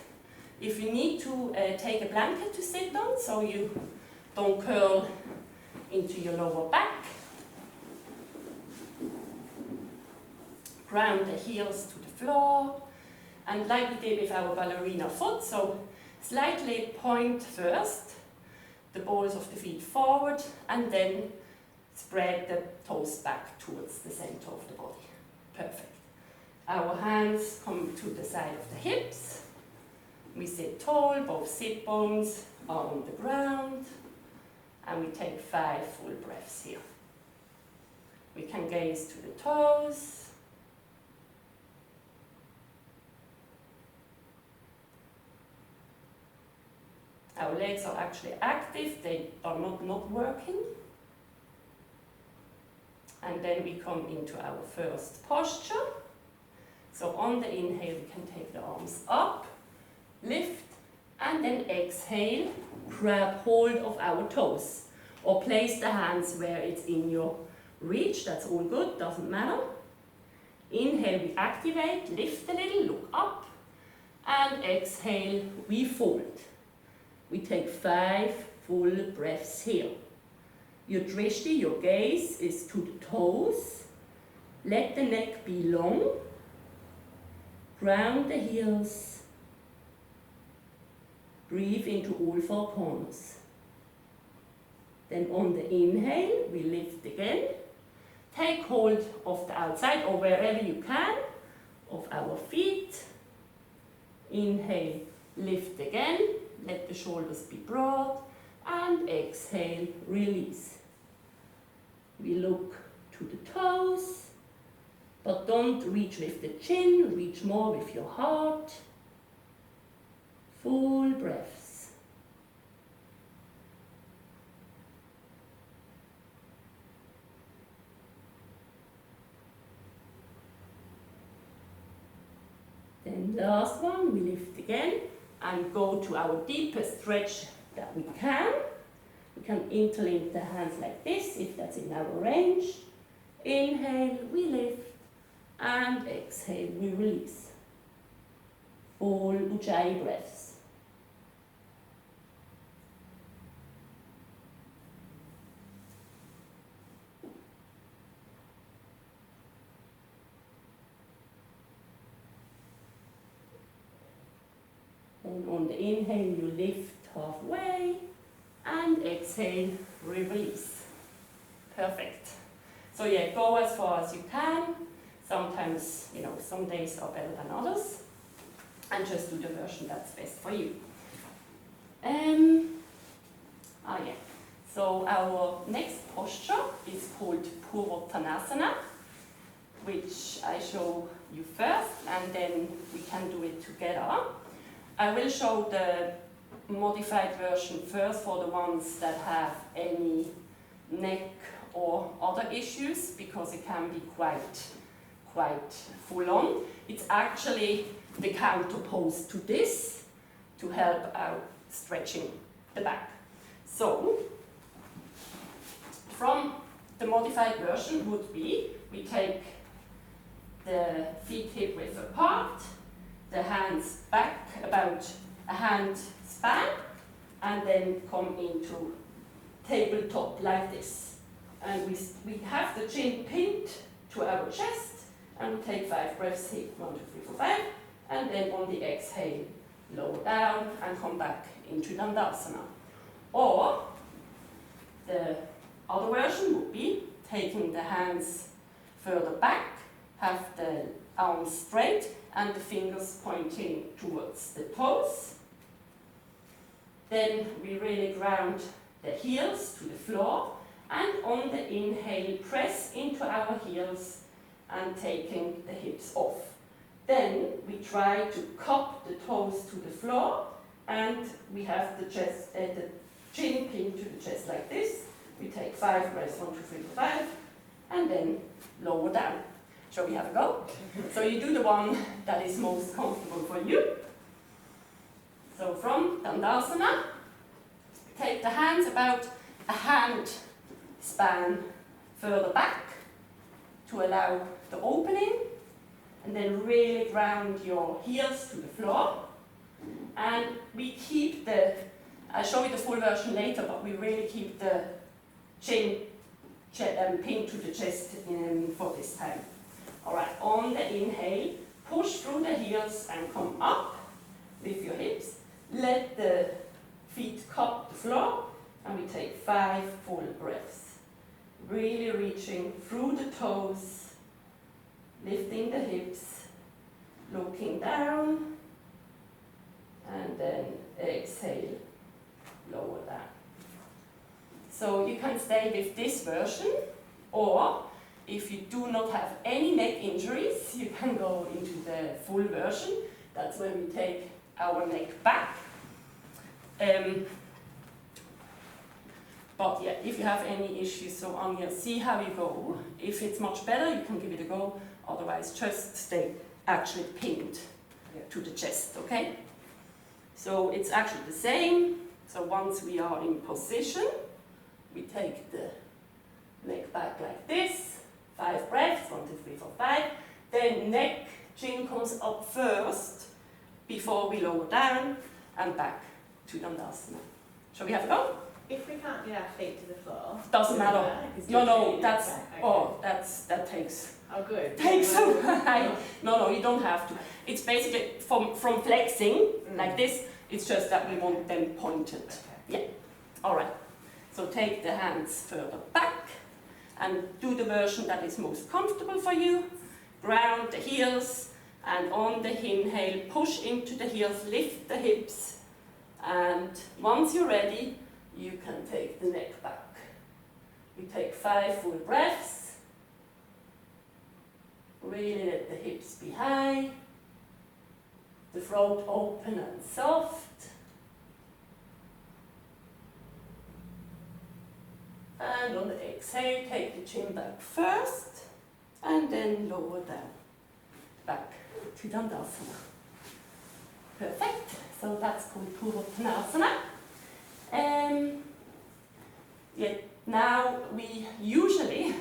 If you need to take a blanket to sit on, so you don't curl into your lower back. Ground the heels to the floor. And like we did with our ballerina foot, so slightly point first, the balls of the feet forward, and then spread the toes back towards the center of the body. Perfect. Our hands come to the side of the hips. We sit tall, both sit bones are on the ground, and we take 5 full breaths here. We can gaze to the toes. Our legs are actually active, they are not working. And then we come into our first posture. So on the inhale, we can take the arms up, lift, and then exhale, grab hold of our toes. Or place the hands where it's in your reach, that's all good, doesn't matter. Inhale, we activate, lift a little, look up, and exhale, we fold. We take 5 full breaths here. Your drishti, your gaze, is to the toes. Let the neck be long. Ground the heels. Breathe into all 4 corners. Then on the inhale, we lift again. Take hold of the outside or wherever you can of our feet. Inhale, lift again. Let the shoulders be broad. And exhale, release. We look to the toes, but don't reach with the chin, reach more with your heart. Full breaths. Then last one, we lift again and go to our deepest stretch that we can. We can interlink the hands like this, if that's in our range. Inhale, we lift, and exhale, we release. Full Ujjayi breaths. Then on the inhale, you lift halfway, and exhale, release. Perfect. So yeah, go as far as you can. Sometimes, some days are better than others. And just do the version that's best for you. So our next posture is called Purvottanasana, which I show you first, and then we can do it together. I will show the modified version first for the ones that have any neck or other issues, because it can be quite full on. It's actually the counter pose to this to help out stretching the back. So, from the modified version would be, we take the feet hip width apart, the hands back about a hand span, and then come into tabletop like this. And we have the chin pinned to our chest, and we take 5 breaths here, 1, 2, 3, 4, 5, and then on the exhale, lower down and come back into Dandasana. Or the other version would be taking the hands further back, have the arms straight and the fingers pointing towards the toes. Then we really ground the heels to the floor, and on the inhale, press into our heels and taking the hips off. Then we try to cup the toes to the floor, and we have the chin pinned to the chest like this. We take 5 breaths, 1, 2, 3, 4, 5, and then lower down. Shall we have a go? So you do the one that is most comfortable for you. So from Dandasana, take the hands about a hand span further back to allow the opening, and then really ground your heels to the floor. And we keep I'll show you the full version later, but we really keep the chin pinned to the chest for this time. All right, on the inhale, push through the heels and come up with your hips. Let the feet cup the floor, and we take 5 full breaths. Really reaching through the toes, lifting the hips, looking down, and then exhale, lower down. So you can stay with this version, or if you do not have any neck injuries, you can go into the full version. That's when we take our neck back. But yeah, if you have any issues, so Anya, see how you go. If it's much better, you can give it a go. Otherwise, just stay actually pinned to the chest, okay? So it's actually the same. So once we are in position, we take the neck back like this. 5 breaths, 1, 2, 3, 4, 5. Then neck, chin comes up first before we lower down and back to Dandasana. Shall we have a go? If we can't get our feet to the floor, Doesn't matter. No, that's okay. that takes Oh, good. takes a while. No, you don't have to. It's basically from flexing like this. It's just that we want them pointed. Okay. Yeah. All right. So take the hands further back and do the version that is most comfortable for you. Ground the heels, and on the inhale, push into the heels, lift the hips, and once you're ready, you can take the neck back. We take 5 full breaths. Really let the hips be high, the throat open and soft. And on the exhale, take the chin back first, and then lower down, back to Dandasana. Perfect. So that's called Purvottanasana. Now we usually,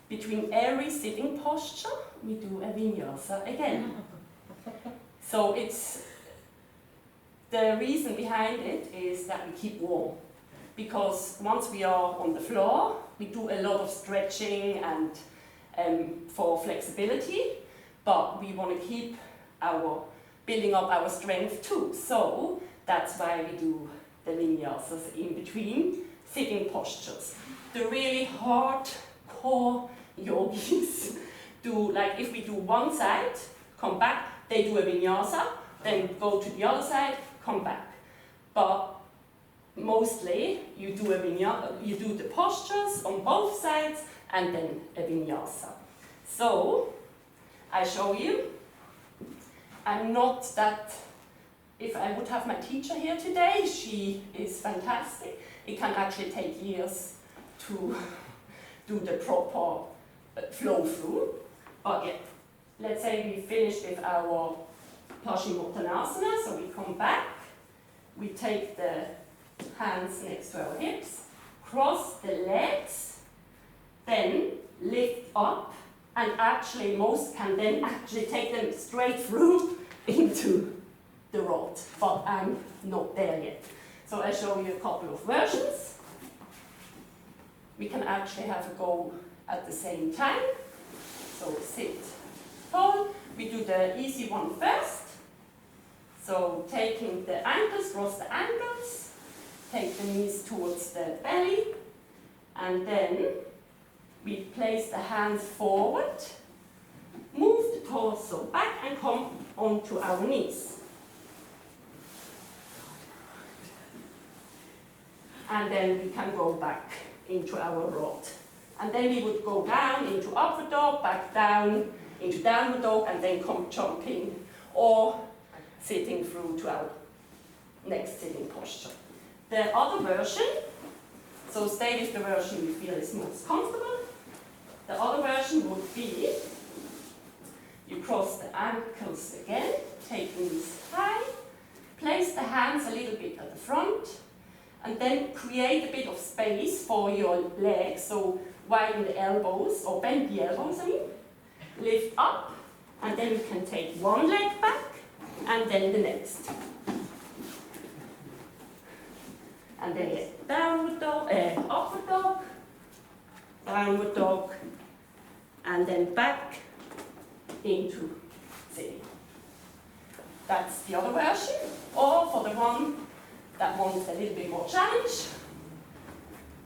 between every sitting posture, we do a vinyasa again. So it's the reason behind it is that we keep warm. Because once we are on the floor, we do a lot of stretching and for flexibility, but we want to keep building up our strength too. So that's why we do the vinyasas in between sitting postures. The really hardcore yogis do, like if we do one side, come back, they do a vinyasa, then go to the other side, come back. But mostly you do you do the postures on both sides and then a vinyasa. So I show you. I'm not that, if I would have my teacher here today, she is fantastic. It can actually take years to do the proper flow through. But yeah, let's say we finished with our Paschimottanasana, so we come back, we take the hands next to our hips, cross the legs, then lift up, and actually most can then actually take them straight through into the rod, but I'm not there yet. So I'll show you a couple of versions. We can actually have a go at the same time. So sit tall. We do the easy one first. So taking the ankles, cross the ankles, take the knees towards the belly, and then we place the hands forward, move the torso back and come onto our knees. And then we can go back into our rod. And then we would go down into upward dog, back down into downward dog, and then come jumping or sitting through to our next sitting posture. The other version, so stay with the version you feel is most comfortable. The other version would be, you cross the ankles again, take knees high, place the hands a little bit at the front, And then create a bit of space for your legs, so widen the elbows, or bend the elbows, I mean. Lift up, and then you can take one leg back, and then the next. And then downward dog, upward dog, downward dog, and then back into sitting. That's the other version. Or for the one that wants a little bit more challenge,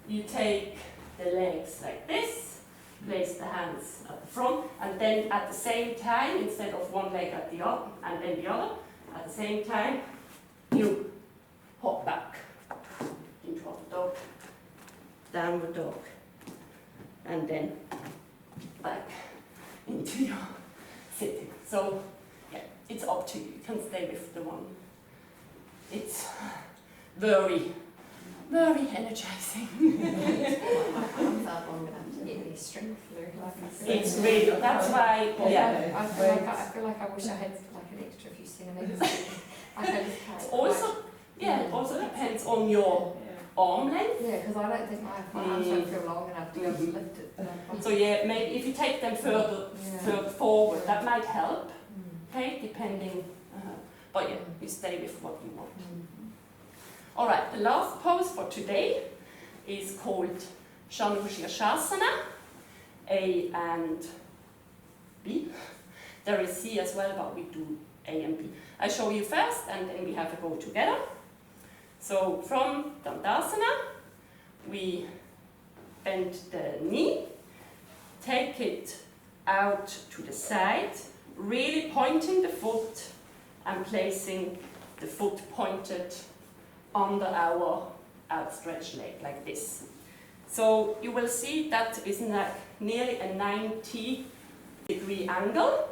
you take the legs like this, place the hands at the front, and then at the same time, instead of one leg at the other and then the other, at the same time, you hop back into upward dog, downward dog, and then back into your sitting. So, yeah, it's up to you. You can stay with the one. It's very, very energizing. It's really, that's why, yeah. I feel like I wish I had like an extra few centimetres. It's also, yeah, it also depends on your arm length. Yeah, because I don't think my arms don't feel long enough to be able to lift it. So yeah, maybe if you take them further forward, that might help. Okay, depending. But yeah, you stay with what you want. All right, the last pose for today is called Shanu Shirshasana, A and B. There is C as well, but we do A and B. I show you first, and then we have a go together. So from Dandasana, we bend the knee, take it out to the side, really pointing the foot and placing the foot pointed under our outstretched leg, like this. So you will see that is like nearly a 90-degree angle.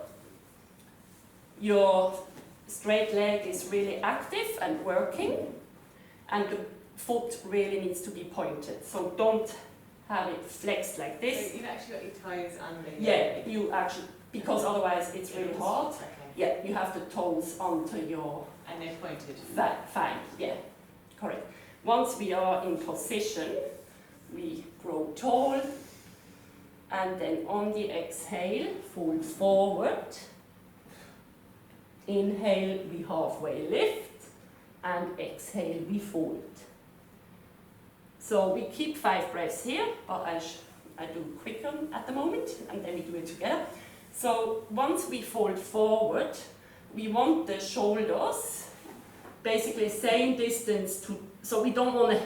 Your straight leg is really active and working, and the foot really needs to be pointed. So don't have it flexed like this. So you've actually got your toes under. Yeah, you actually, because otherwise it's really hard. Okay. Yeah, you have the toes onto your... And they're pointed. Fine, yeah, correct. Once we are in position, we grow tall, and then on the exhale, fold forward. Inhale, we halfway lift, and exhale, we fold. So we keep 5 breaths here, but I do quicker at the moment, and then we do it together. So once we fold forward, we want the shoulders basically same distance to, so we don't want to,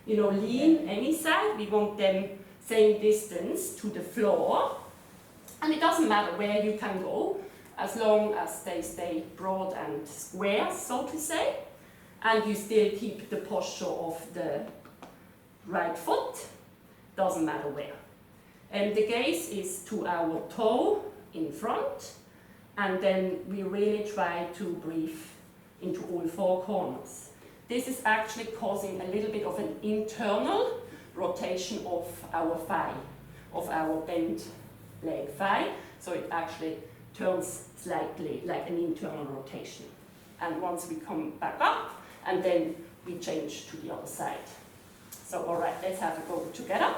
lean any side. We want them same distance to the floor. And it doesn't matter where you can go, as long as they stay broad and square, so to say, and you still keep the posture of the right foot, doesn't matter where. And the gaze is to our toe in front, and then we really try to breathe into all 4 corners. This is actually causing a little bit of an internal rotation of our thigh, of our bent leg thigh, so it actually turns slightly like an internal rotation. And once we come back up, and then we change to the other side. So all right, let's have a go together.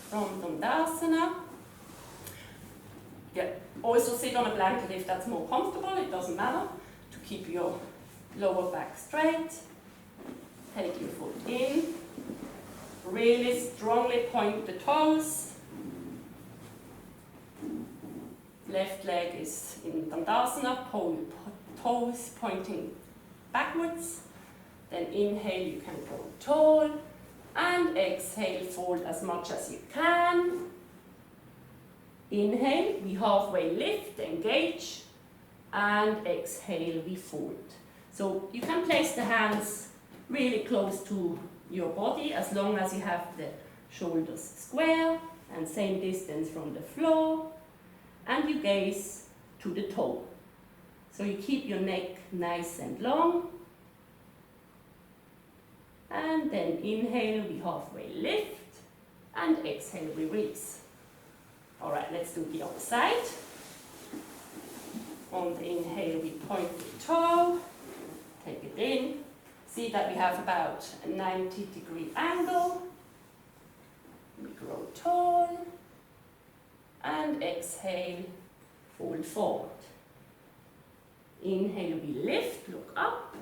From Dandasana. Yeah, also sit on a blanket if that's more comfortable, it doesn't matter, to keep your lower back straight. Take your foot in, really strongly point the toes. Left leg is in Dandasana, toes pointing backwards. Then inhale, you can go tall, and exhale, fold as much as you can. Inhale, we halfway lift, engage, and exhale, we fold. So you can place the hands really close to your body as long as you have the shoulders square and same distance from the floor, and you gaze to the toe. So you keep your neck nice and long, and then inhale, we halfway lift, and exhale, we release. All right, let's do the other side. On the inhale, we point the toe, take it in, See that we have about a 90-degree angle. We grow tall. And exhale, fold forward. Inhale, we lift, look up.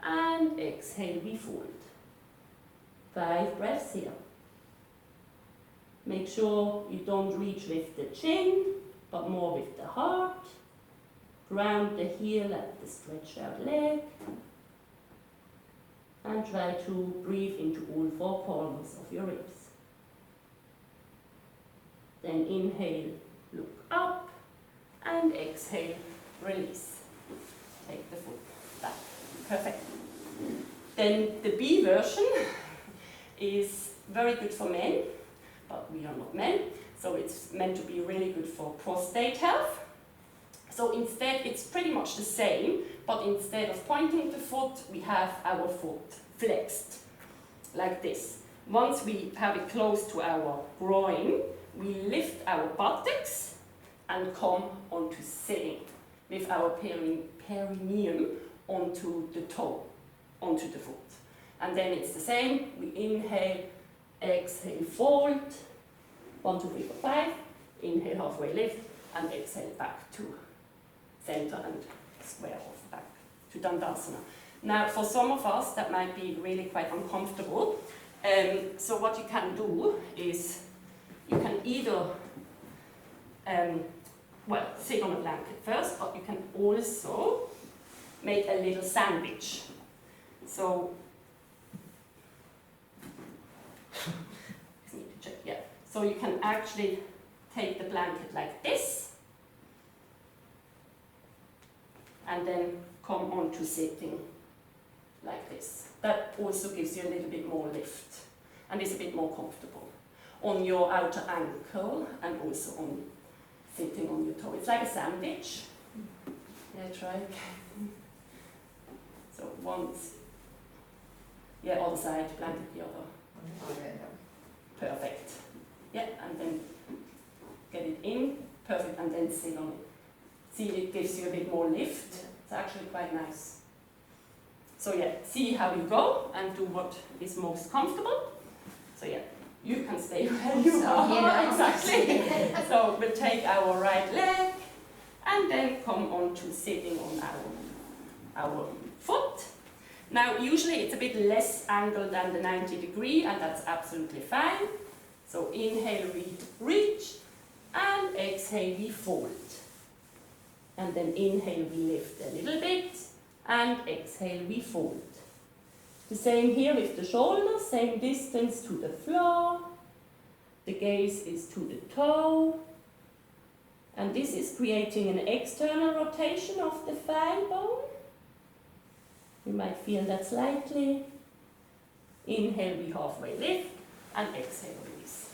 And exhale, we fold. 5 breaths here. Make sure you don't reach with the chin, but more with the heart. Ground the heel at the stretched out leg. And try to breathe into all 4 corners of your ribs. Then inhale, look up, and exhale, release. Take the foot back. Perfect. Then the B version is very good for men, but we are not men, so it's meant to be really good for prostate health. So instead, it's pretty much the same, but instead of pointing the foot, we have our foot flexed, like this. Once we have it close to our groin, we lift our buttocks and come onto sitting with our perineum onto the toe, onto the foot. And then it's the same. We inhale, exhale, fold. 1, 2, 3, 4, 5. Inhale, halfway lift, and exhale back to center and square off back to Dandasana. Now, for some of us, that might be really quite uncomfortable. So what you can do is you can either sit on a blanket first, but you can also make a little sandwich. So, I need to check, yeah. So you can actually take the blanket like this, and then come on to sitting like this. That also gives you a little bit more lift, and is a bit more comfortable on your outer ankle and also on sitting on your toe. It's like a sandwich. Yeah, try. So once, yeah, other side, blanket the other. Perfect. Yeah, and then get it in, perfect, and then sit on it. See, it gives you a bit more lift. It's actually quite nice. So yeah, see how you go and do what is most comfortable. So yeah. You can stay where you are, yeah. Exactly. So we'll take our right leg and then come on to sitting on our foot. Now, usually it's a bit less angle than the 90-degree, and that's absolutely fine. So inhale, reach, and exhale, we fold. And then inhale, we lift a little bit, and exhale, we fold. The same here with the shoulders, same distance to the floor. The gaze is to the toe. And this is creating an external rotation of the thigh bone. You might feel that slightly. Inhale, we halfway lift, and exhale, release.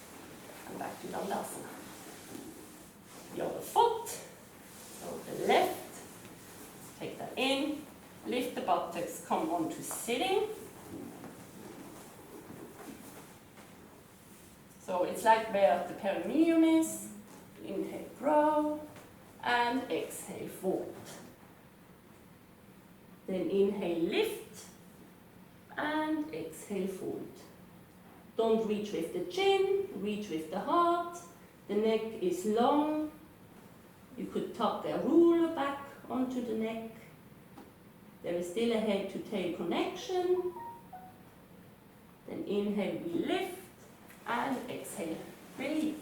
And back to Dandasana. The other foot, so the left, take that in, lift the buttocks, come on to sitting. So it's like where the perineum is. Inhale, grow, and exhale, fold. Then inhale, lift, and exhale, fold. Don't reach with the chin, reach with the heart. The neck is long. You could tuck a ruler back onto the neck. There is still a head to tail connection. Then inhale, we lift, and exhale, release.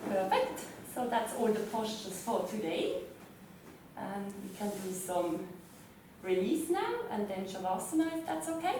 Perfect. So that's all the postures for today. And we can do some release now, and then Shavasana if that's okay.